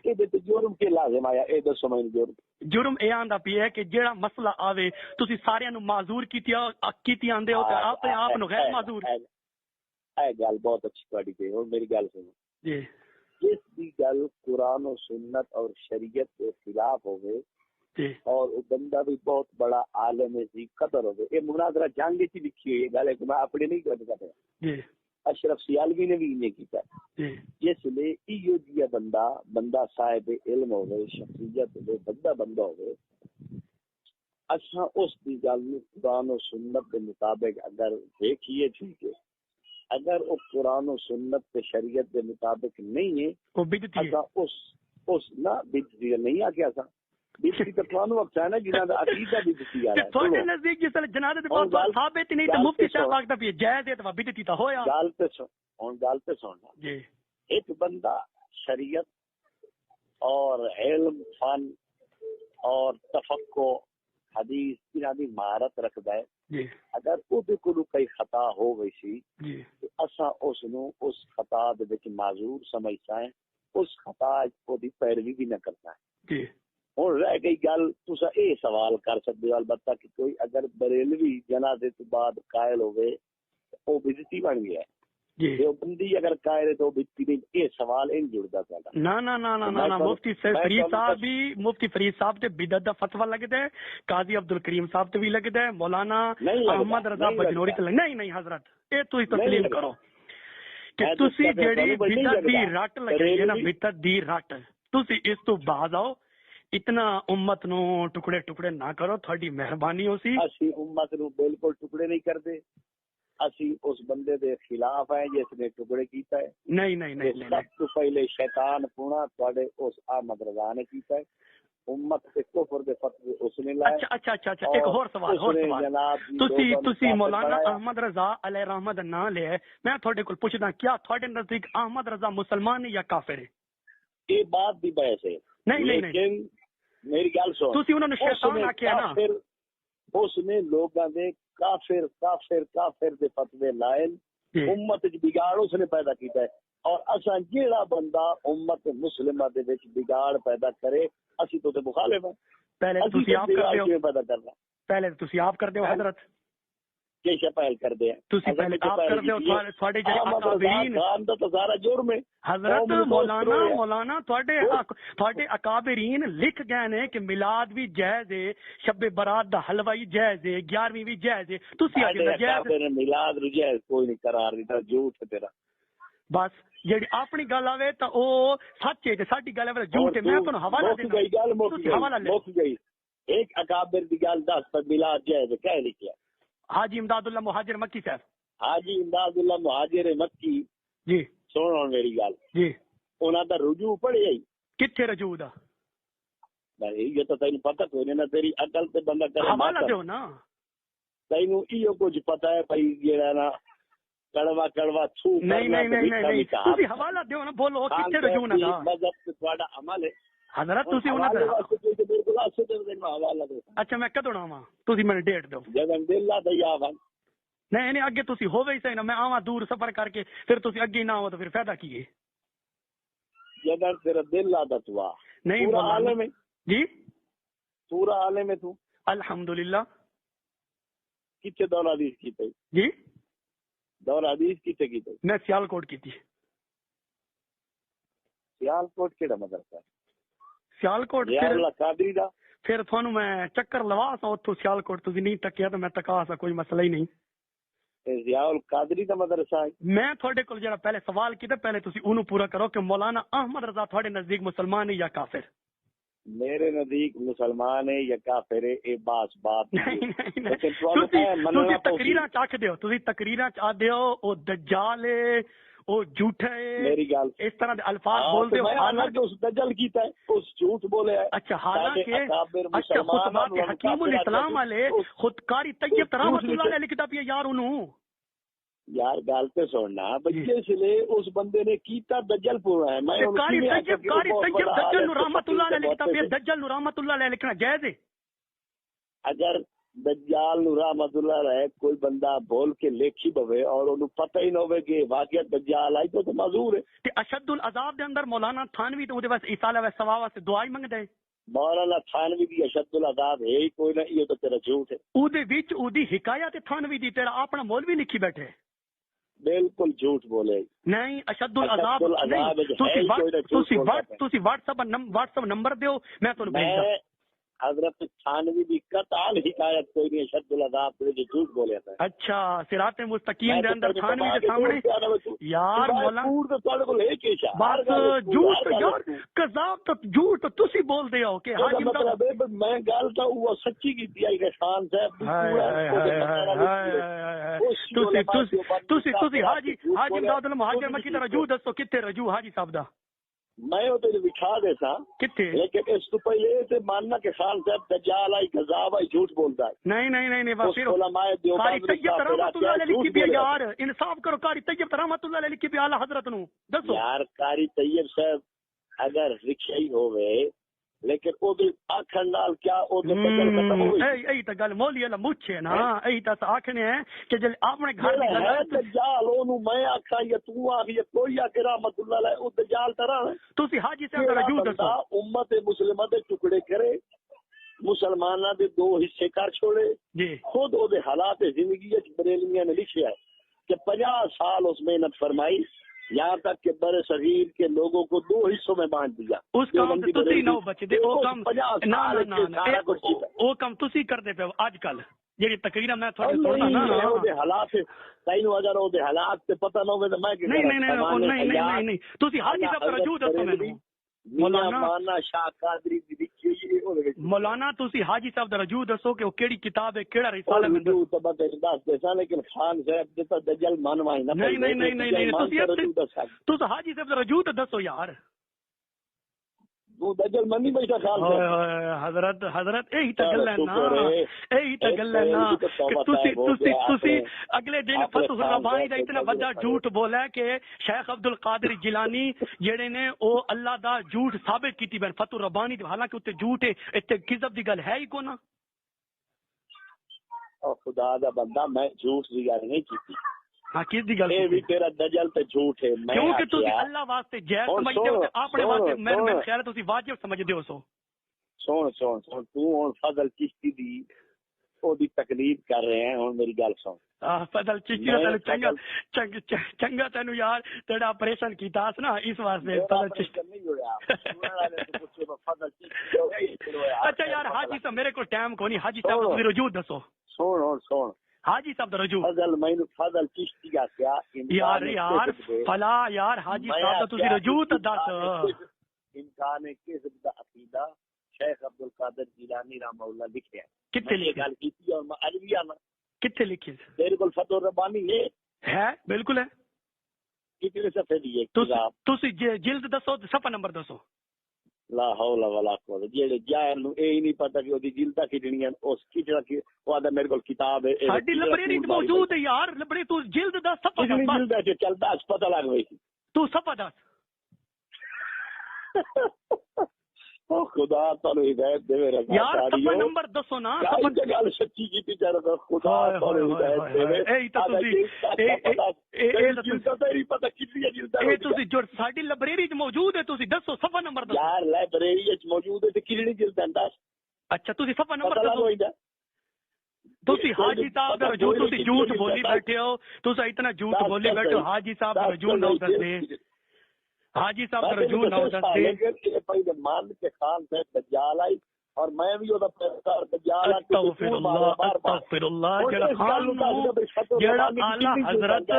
[SPEAKER 2] کہ جرم کے لازم آیا اے دسو میں
[SPEAKER 3] جرم اے آندا پیا ہے کہ جیڑا مسئلہ آوے تسی سارے نو معذور کیتی آندے ہو تے آپ نو غیر معذور
[SPEAKER 2] اے گل بہت اچھی تہاڈی تے ہن میری گل سنو
[SPEAKER 3] جی
[SPEAKER 2] جس دی گل قرآن و سنت اور شریعت کے خلاف ہوئے اور وہ بندہ بھی بہت بڑا عالم ذی قدر ہوگا یہ مناظرہ جنگ کی لکھی ہوئی ہے گل ہے کہ میں اپنے نہیں کر رہا اشرف سیالوی نے بھی انہیں کیتا جس لئے ایو جیا بندہ صاحب علم ہوگئے شخصیت ہوگئے بندہ ہوگئے اچھا اس کی گل قرآن و سنت کے مطابق اگر دیکھیے ٹھیک ہے، اگر وہ قرآن و سنت کے شریعت کے مطابق نہیں ہے
[SPEAKER 3] وہ بدعتی ہے،
[SPEAKER 2] اس نہ بدعتی نہیں آ کیا سا بدعتی تو قرآن وقت ہے نا جنہاں دا عقیدہ بدعتی آ رہا ہے.
[SPEAKER 3] تھوڑے نزدیک جس جنازے دے پاس ثابت نہیں تو مفتی صاحب آخدا پی جائز ہے تو بدعتی تا ہویا.
[SPEAKER 2] گل تے سننا
[SPEAKER 3] جی
[SPEAKER 2] ایک بندہ شریعت اور علم فن اور تفقع حدیث انہاں دی مہارت رکھدا ہے.
[SPEAKER 3] جی
[SPEAKER 2] اگر اودے کولوں کوئی خطا ہو گئی سی
[SPEAKER 3] جی
[SPEAKER 2] تو اساں اس نو اس خطا دے وچ معذور سمجھتا ہے، اس خطا کو دی پیروی بھی نہ کرتا ہے.
[SPEAKER 3] جی
[SPEAKER 2] ہوں رہ گئی گل تسا یہ سوال کر سکتے ہو البتہ کہ کوئی اگر بریلوی جنازے تو بعد قائل ہوئے وہ بدعتی بن گیا ہے،
[SPEAKER 3] جی
[SPEAKER 2] دیوبندی اگر قائل ہے تو وہ بدعتی نہیں. یہ سوال ان جڑتا تھا
[SPEAKER 3] نا مفتی فرید صاحب بھی مفتی فرید صاحب تے بدعت دا فتوی لگدا ہے، قاضی عبد الکریم صاحب تے بھی لگدا ہے، مولانا احمد رضا بجنوری تے نہیں حضرت اے تو تسلیم کرو کہ تسی جڑی بدعت دی رٹ لگائی ہے نا، بدعت دی رٹ تسی اس تو باز آؤ، اتنا امت نو ٹکڑے ٹکڑے نہ کرو، تھوڑی مہربانی ہو سی.
[SPEAKER 2] اسی امت نو بالکل ٹکڑے نہیں کرتے، اسی اس بندے دے خلاف ہیں جس نے ٹکڑے کیتا ہے.
[SPEAKER 3] نہیں
[SPEAKER 2] سب تو پہلے شیطان پونا تواڈے اس احمد رضا نے کیتا ہے، امت کے کفر دے فتوی اس نے لائے.
[SPEAKER 3] اچھا ایک اور سوال تسی مولانا احمد رضا علیہ رحمت نہ لے، میں تھوڑے کول پوچھدا کیا تھوڑے نزدیک احمد رضا مسلمان ہے یا کافر ہے؟
[SPEAKER 2] یہ بات بھی بحث ہے.
[SPEAKER 3] نہیں
[SPEAKER 2] میری گل سن،
[SPEAKER 3] تسی انہوں نے شیطان آکھیا نا،
[SPEAKER 2] اس نے لوگاں دے کافر دے فتوی لائے، امت وچ بگاڑ اس نے پیدا کیتا ہے. اور اساں جیڑا بندہ امت مسلمہ دے وچ بگاڑ پیدا کرے اسی تو تے مخالف ہیں.
[SPEAKER 3] پہلے تسی آپ کر دیو،
[SPEAKER 2] پیدا کرنا
[SPEAKER 3] پہلے تسی آپ کر دیو حضرت،
[SPEAKER 2] کیسے پہل کر دے
[SPEAKER 3] تسی پہلے آپ کر دیو، تھوڑے جڑے اکابرین
[SPEAKER 2] خان دا تو سارا جرم ہے.
[SPEAKER 3] حضرت مولانا تھوڑے اکابرین لکھ گئے نے کہ میلاد بھی جائز ہے، شب برات دا حلوہ بھی جائز ہے، 11ویں بھی جائز ہے، تسی آکھدے جائز
[SPEAKER 2] میلاد جائز کوئی نہیں قرار دیتا، جھوٹ ہے تیرا.
[SPEAKER 3] بس جڑی اپنی گل آوے تا او سچ ہے تے ساڈی گل آوے جھوٹ ہے. میں تانوں حوالہ دینا،
[SPEAKER 2] گئی گل
[SPEAKER 3] حوالہ لے
[SPEAKER 2] مک گئی. ایک اکابر دی گل دس پر میلاد جائز کہہ لکھیا؟
[SPEAKER 3] حاجی امداد اللہ مہاجر مکی صاحب.
[SPEAKER 2] حاجی امداد اللہ مہاجر مکی
[SPEAKER 3] جی
[SPEAKER 2] سن ہن میری گل،
[SPEAKER 3] جی
[SPEAKER 2] انہاں دا رجوع پڑھیا ہی
[SPEAKER 3] کتھے رجوع دا؟
[SPEAKER 2] بھائی یہ تو تینوں پتہ کوئی نہیں نا، تیری عقل تے بندہ کرے
[SPEAKER 3] حوالہ دیو نا.
[SPEAKER 2] تینوں ایو کچھ پتہ ہے بھائی جیڑا نا کڑوا تھو
[SPEAKER 3] نہیں تسی حوالہ دیو نا، بولو کتھے رجوع نہ دا
[SPEAKER 2] مذہب تے تہاڈا عمل ہے
[SPEAKER 3] حضرت. تسی انہاں دا
[SPEAKER 2] بالکل اچھے تے حوالہ دو.
[SPEAKER 3] اچھا میں کدوں آواں؟ تسی مینوں ڈیٹ دو.
[SPEAKER 2] جدن دل دا یا ون
[SPEAKER 3] نہیں اگے تسی ہووے ہی صحیح نا، میں آواں دور سفر کر کے پھر تسی اگے نہ ہو تو پھر فائدہ کی ہے؟
[SPEAKER 2] جدن تیرا دل لا دتوا
[SPEAKER 3] نہیں
[SPEAKER 2] پورا عالم ہے
[SPEAKER 3] جی،
[SPEAKER 2] پورا عالم ہے تو
[SPEAKER 3] الحمدللہ.
[SPEAKER 2] کتنے دور حدیث کیتے
[SPEAKER 3] جی
[SPEAKER 2] دور حدیث کیتے
[SPEAKER 3] میں سیالکوٹ کی تھی.
[SPEAKER 2] سیالکوٹ کیڑا مدرسہ ہے؟
[SPEAKER 3] سیالکوٹ
[SPEAKER 2] قادری دا.
[SPEAKER 3] پھر تھانوں میں چکر لوا سا اتھوں سیالکوٹ تسی نہیں تکیا تو میں تکا سا، کوئی مسئلہ ہی نہیں.
[SPEAKER 2] ضیاء القادری دا مدرسہ ہے.
[SPEAKER 3] میں تھوڑے کول جڑا پہلے سوال کیتا پہلے تسی اونوں پورا کرو کہ مولانا احمد رضا تھوڑے نزدیک مسلمان ہے یا کافر؟
[SPEAKER 2] میرے نزدیک مسلمان ہے یا کافر ہے یہ بات
[SPEAKER 3] نہیں تسی تقریراں چاک دیو، تسی تقریراں چا دیو او دجال ہے، او جھوٹا ہے،
[SPEAKER 2] میری گل
[SPEAKER 3] اس طرح دے الفاظ بول دیو.
[SPEAKER 2] حالانکہ اس دجل کیتا ہے، اس جھوٹ بولے ہے.
[SPEAKER 3] اچھا حالانکہ خطبات حکیم الاسلام والے خود قاری طیب رحمۃ اللہ علیہ لکھدا پیا یار انہوں
[SPEAKER 2] یار گل تے سننا بچے سلے اس بندے نے کیتا دجل پورا ہے. میں
[SPEAKER 3] قاری طیب دجل نو رحمۃ اللہ علیہ لکھدا پیا، دجل نو رحمۃ اللہ علیہ لکھنا جائز ہے؟
[SPEAKER 2] اگر دجال نو رحمۃ اللہ رہے کوئی بندہ بول کے لکھی بوے اور انہوں پتہ ہی نہ ہوئے کہ واقعہ دجال آئی تو معذور ہے.
[SPEAKER 3] تے اشد العذاب دے اندر مولانا تھانوی تو دے واسطے ایصال و ثواب واسطے دعا ہی منگدا ہے.
[SPEAKER 2] مولانا تھانوی دی اشد العذاب ہے ہی کوئی نہ، یہ تو تیرا جھوٹ ہے.
[SPEAKER 3] او دے وچ او دی حکایت تھانوی دی تیرا اپنا مولوی لکھی بیٹھے.
[SPEAKER 2] بالکل جھوٹ بولے.
[SPEAKER 3] نہیں اشد العذاب نہیں. تسی واٹس اپ نمبر دیو میں تانوں بھیجدا.
[SPEAKER 2] حضرت تھانوی بھی قطعاً حکایت کوئی نہیں شد العذاب پہ جو جھوٹ بولے تھا.
[SPEAKER 3] اچھا صراط مستقیم دے اندر تھانوی دے سامنے یار مولانا بس جھوٹ یار قذاب تو جھوٹ تو تسی بول دے ہو کہ حاجی
[SPEAKER 2] مطلب میں گل تو وہ سچی کی آئی کہ خان صاحب
[SPEAKER 3] تسی حاجی امداد المہاجر میں کدھر رجوع دسو کتے رجوع حاجی صاحب دا
[SPEAKER 2] میں وہ تیرے بٹھا دیتا
[SPEAKER 3] کتے
[SPEAKER 2] لیکن اس تو پہلے سے ماننا کہ خان صاحب دجال آئی غذاب آئی جھوٹ بولتا ہے.
[SPEAKER 3] نہیں بس قاری طیب رحمت اللہ علیہ لکھی بھی یار انصاف کرو قاری طیب رحمت اللہ علیہ لکھی بھی اعلی حضرت نو دسو
[SPEAKER 2] یار قاری طیب صاحب اگر رکشائی ہوئے لیکن او دے آکھن نال کیا او دے بدل ختم ہوئی
[SPEAKER 3] ای تا گل مولی اللہ مچھے نا ای تا آکھنے ہیں کہ جل اپنے گھر دی
[SPEAKER 2] ہے دجال اونوں میں آکھا یا تو آکھ یا کوئی آکھ رحمت اللہ علیہ او دجال طرح
[SPEAKER 3] تسی حاجی صاحب دا رجوع دسو
[SPEAKER 2] امت مسلمہ دے ٹکڑے کرے مسلماناں دے دو حصے کر چھوڑے
[SPEAKER 3] جی
[SPEAKER 2] خود او دے حالات زندگی وچ بریلویاں نے لکھیا ہے کہ 50 سال اس محنت فرمائی یہاں تک کہ بر صغیر کے لوگوں کو 2 حصوں میں بانٹ دیا.
[SPEAKER 3] اس کام سے تسی نہ بچے دے او کام نا او کام تسی کر دے پے اج کل جڑی تقریر میں تھوڑے سننا نا
[SPEAKER 2] او دے حالات تینوں اگر او دے حالات تے پتہ نہ ہوے تے میں
[SPEAKER 3] نہیں تسی حاجی صاحب رجوع دسو مینوں
[SPEAKER 2] مولانا شاہ قادری دی لکھی ہوئی او دے
[SPEAKER 3] مولانا تسی حاجی صاحب دا رجوع دسو کہ او کیڑی کتاب ہے کیڑا رسالہ ہے
[SPEAKER 2] رجوع تو بتا دس دیسا لیکن خان صاحب جتا دجل منوائی نہ
[SPEAKER 3] نہیں تسی حاجی صاحب دا رجوع دسو یار
[SPEAKER 2] وہ دجل منی بیٹھا خان
[SPEAKER 3] صاحب حضرت یہی تو گل ہے نا یہی تو گل ہے نا کہ تسی اگلے دن فتح الربانی دا اتنا بڑا جھوٹ بولا کہ شیخ عبد القادر جیلانی جڑے نے او اللہ دا جھوٹ ثابت کیتی بین فتح الربانی دی حالانکہ اوتے جھوٹ ہے تے کذب دی گل ہے ہی کونا.
[SPEAKER 2] او خدا دا بندہ میں جھوٹ دی گل نہیں کیتی.
[SPEAKER 3] ہاں کس دی گل
[SPEAKER 2] اے بھی تیرا دجل تے جھوٹ ہے میں
[SPEAKER 3] کیونکہ تسی اللہ واسطے جائز سمجھدے ہو اپنے واسطے میرے خیال ہے تسی واجب سمجھدے ہو.
[SPEAKER 2] سن تو ہن فضل چشتی دی او دی تقلید کر رہے ہیں ہن میری گل سن
[SPEAKER 3] فضل چشتی چنگا تینو یار تیرا آپریشن کیتا اس نا اس واسطے فضل چشتی نہیں ہویا
[SPEAKER 2] فضل چشتی.
[SPEAKER 3] اچھا یار حاجی صاحب میرے کو ٹائم کو نہیں حاجی صاحب تسی رجوع دسو.
[SPEAKER 2] سن
[SPEAKER 3] حاجی صاحب دا رجوع
[SPEAKER 2] فضل چشتی کا کیا
[SPEAKER 3] یار فلا یار حاجی صاحب دا تسی رجوع تے دس
[SPEAKER 2] امکان کذب دا عقیدہ شیخ عبد القادر جیلانی رحمہ اللہ لکھیا ہے.
[SPEAKER 3] کتے لکھی
[SPEAKER 2] گل کیتی اور میں الویہ نا
[SPEAKER 3] کتے لکھی
[SPEAKER 2] تیرے کول فتح الربانی
[SPEAKER 3] ہے بالکل ہے
[SPEAKER 2] کتنے صفحے دی ہے
[SPEAKER 3] تسی جلد دسو صفحہ نمبر دسو.
[SPEAKER 2] لا حول ولا قوت جڑے جاہل نو اے نہیں پتہ کہ اودی جلداں کتنی ہیں اس کیڑا کی او دا میرے کول کتاب ہے
[SPEAKER 3] ساڈی لائبریری وچ موجود ہے یار لائبریری تو جلد دا صفحہ
[SPEAKER 2] جلد ہے چلدا اس پتہ لگ وئی
[SPEAKER 3] تو صفحہ دس.
[SPEAKER 2] او خدا تعالی ہدایت دے میرا
[SPEAKER 3] یار صفحہ نمبر دسو نا
[SPEAKER 2] صفحہ گل سچی کیتی چارہ خدا تعالی ہدایت دے
[SPEAKER 3] اے تا تسی
[SPEAKER 2] تیری پتہ کتنی جلد
[SPEAKER 3] اے تسی جو ساڈی لائبریری وچ موجود ہے تسی دسو صفحہ نمبر دسو.
[SPEAKER 2] یار لائبریری وچ موجود ہے تے کتنی جلد ہے دس.
[SPEAKER 3] اچھا تسی صفحہ نمبر دسو. تسی حاجی صاحب دا رجوع تسی جھوٹ بولی بیٹھے ہو تسی اتنا جھوٹ بولی بیٹھے ہو حاجی صاحب دا رجوع نہ دسے حاجی صاحب دا رجوع نہ دسے
[SPEAKER 2] پہلے مان کے خان سے دجال آئی اور میں بھی او دا پیغمبر دجال
[SPEAKER 3] استغفر اللہ جڑا خان جڑا اعلی حضرت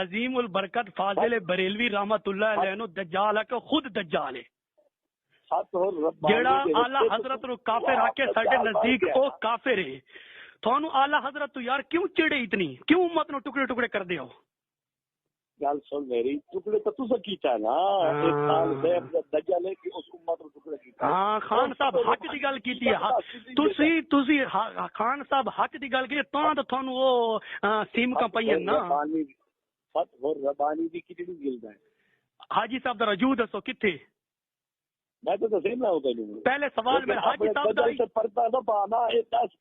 [SPEAKER 3] عظیم البرکت فاضل بریلوی رحمت اللہ علیہ نو دجال ہے کہ خود دجال ہے جڑا اعلی حضرت نو کافر آ کے ساڈے نزدیک او کافر ہے. تھانو اعلی حضرت تو یار کیوں چڑے اتنی کیوں امت نو ٹکڑے ٹکڑے کر دیو.
[SPEAKER 2] گل سن میری ٹکڑے تو تسا کیتا نا ایک خان صاحب دا دجال ہے کہ اس امت نو ٹکڑے کیتا.
[SPEAKER 3] ہاں خان صاحب حق دی گل کیتی ہے تسی خان صاحب حق دی گل کی تاں تے تھانو او سیم کا پئی نا
[SPEAKER 2] فتح الربانی دی کتنی جلد ہے.
[SPEAKER 3] حاجی صاحب دا رجوع دسو کتے.
[SPEAKER 2] میں تو سمجھنا ہوتا نہیں
[SPEAKER 3] پہلے سوال میرا حاجی صاحب دا
[SPEAKER 2] پردہ نہ پانا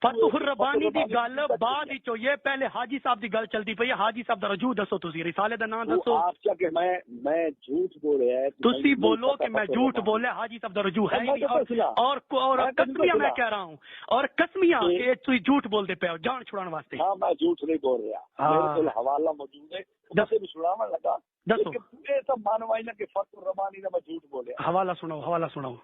[SPEAKER 3] فتح الربانی دی گل بعد وچ ہوئی ہے پہلے حاجی صاحب دی گل چلدی پئی ہے. حاجی صاحب دا رجوع دسو تسی رسالے دا نام دسو.
[SPEAKER 2] آپ کیا کہ میں جھوٹ بول رہا ہے
[SPEAKER 3] تسی بولو کہ میں جھوٹ بولے حاجی صاحب دا رجوع ہے اور قسمیہ میں کہہ رہا ہوں اور قسمیہ کہ تسی جھوٹ بول دے پے ہو جان چھڑان واسطے.
[SPEAKER 2] ہاں میں جھوٹ نہیں بول رہا میرے کول حوالہ موجود ہے جسے بھی سناون لگا
[SPEAKER 3] دسو
[SPEAKER 2] یہ سب مانوائی نہ کہ فتح الربانی دا میں جھوٹ بولے.
[SPEAKER 3] حوالہ سناؤ حوالہ سناؤ.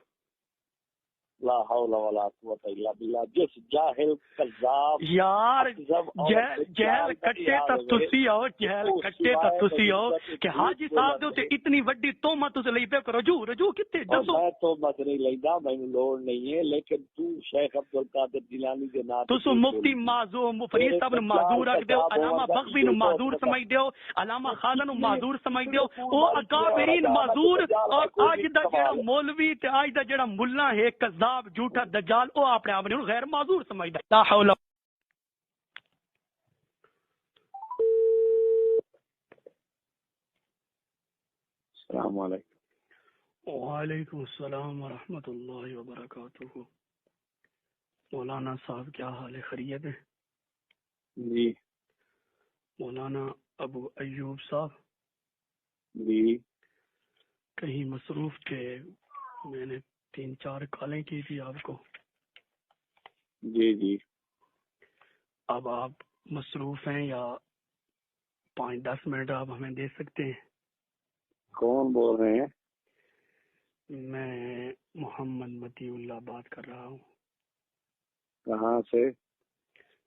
[SPEAKER 2] لا حول ولا قوت الا باللہ. جس جاہل کذاب
[SPEAKER 3] یار
[SPEAKER 2] اکذب اور
[SPEAKER 3] جہل کٹے تا تسی ہو، جہل کٹے تا تسی ہو کہ حاجی صاحب دے تے اتنی وڈی تہمت تسی لئی پے کرو. رجوع کتے دسو.
[SPEAKER 2] میں تو مت نہیں لیندا، مینوں لوڑ نہیں ہے، لیکن تو شیخ عبدالقادر جیلانی دے نام
[SPEAKER 3] تسو مفتی معذور فرید صاحب نو معذور رکھ دیو، علامہ بغوی نو معذور سمجھ دیو، علامہ خانہ نو معذور سمجھ دیو. او اکابرین معذور، اور اج دا جڑا مولوی تے اج دا جڑا ملا ہے کذاب جھوٹا دجال، او اپنے آپ نو غیر معذور سمجھدا. لا حول.
[SPEAKER 2] السلام علیکم.
[SPEAKER 3] وعلیکم السلام ورحمۃ اللہ وبرکاتہ. مولانا صاحب کیا حال ہے؟ خیریت ہے؟
[SPEAKER 2] جی
[SPEAKER 3] مولانا ابو ایوب صاحب
[SPEAKER 2] جی
[SPEAKER 3] کہیں مصروف تھے؟ میں نے 3-4 کالیں کی تھی آپ کو.
[SPEAKER 2] جی جی.
[SPEAKER 3] اب آپ مصروف ہیں یا 5-10 منٹ آپ ہمیں دے سکتے ہیں؟
[SPEAKER 2] کون بول رہے ہیں؟
[SPEAKER 3] میں محمد متی اللہ بات کر رہا ہوں.
[SPEAKER 2] کہاں سے؟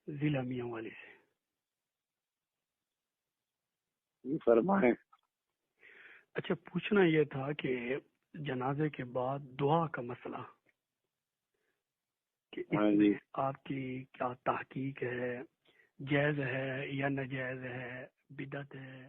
[SPEAKER 3] ضلع میاں والی سے.
[SPEAKER 2] فرمائیں.
[SPEAKER 3] اچھا، پوچھنا یہ تھا کہ جنازے کے بعد دعا کا مسئلہ، کہ اس میں آپ کی کیا تحقیق ہے؟ جائز ہے یا ناجائز ہے؟ بدعت ہے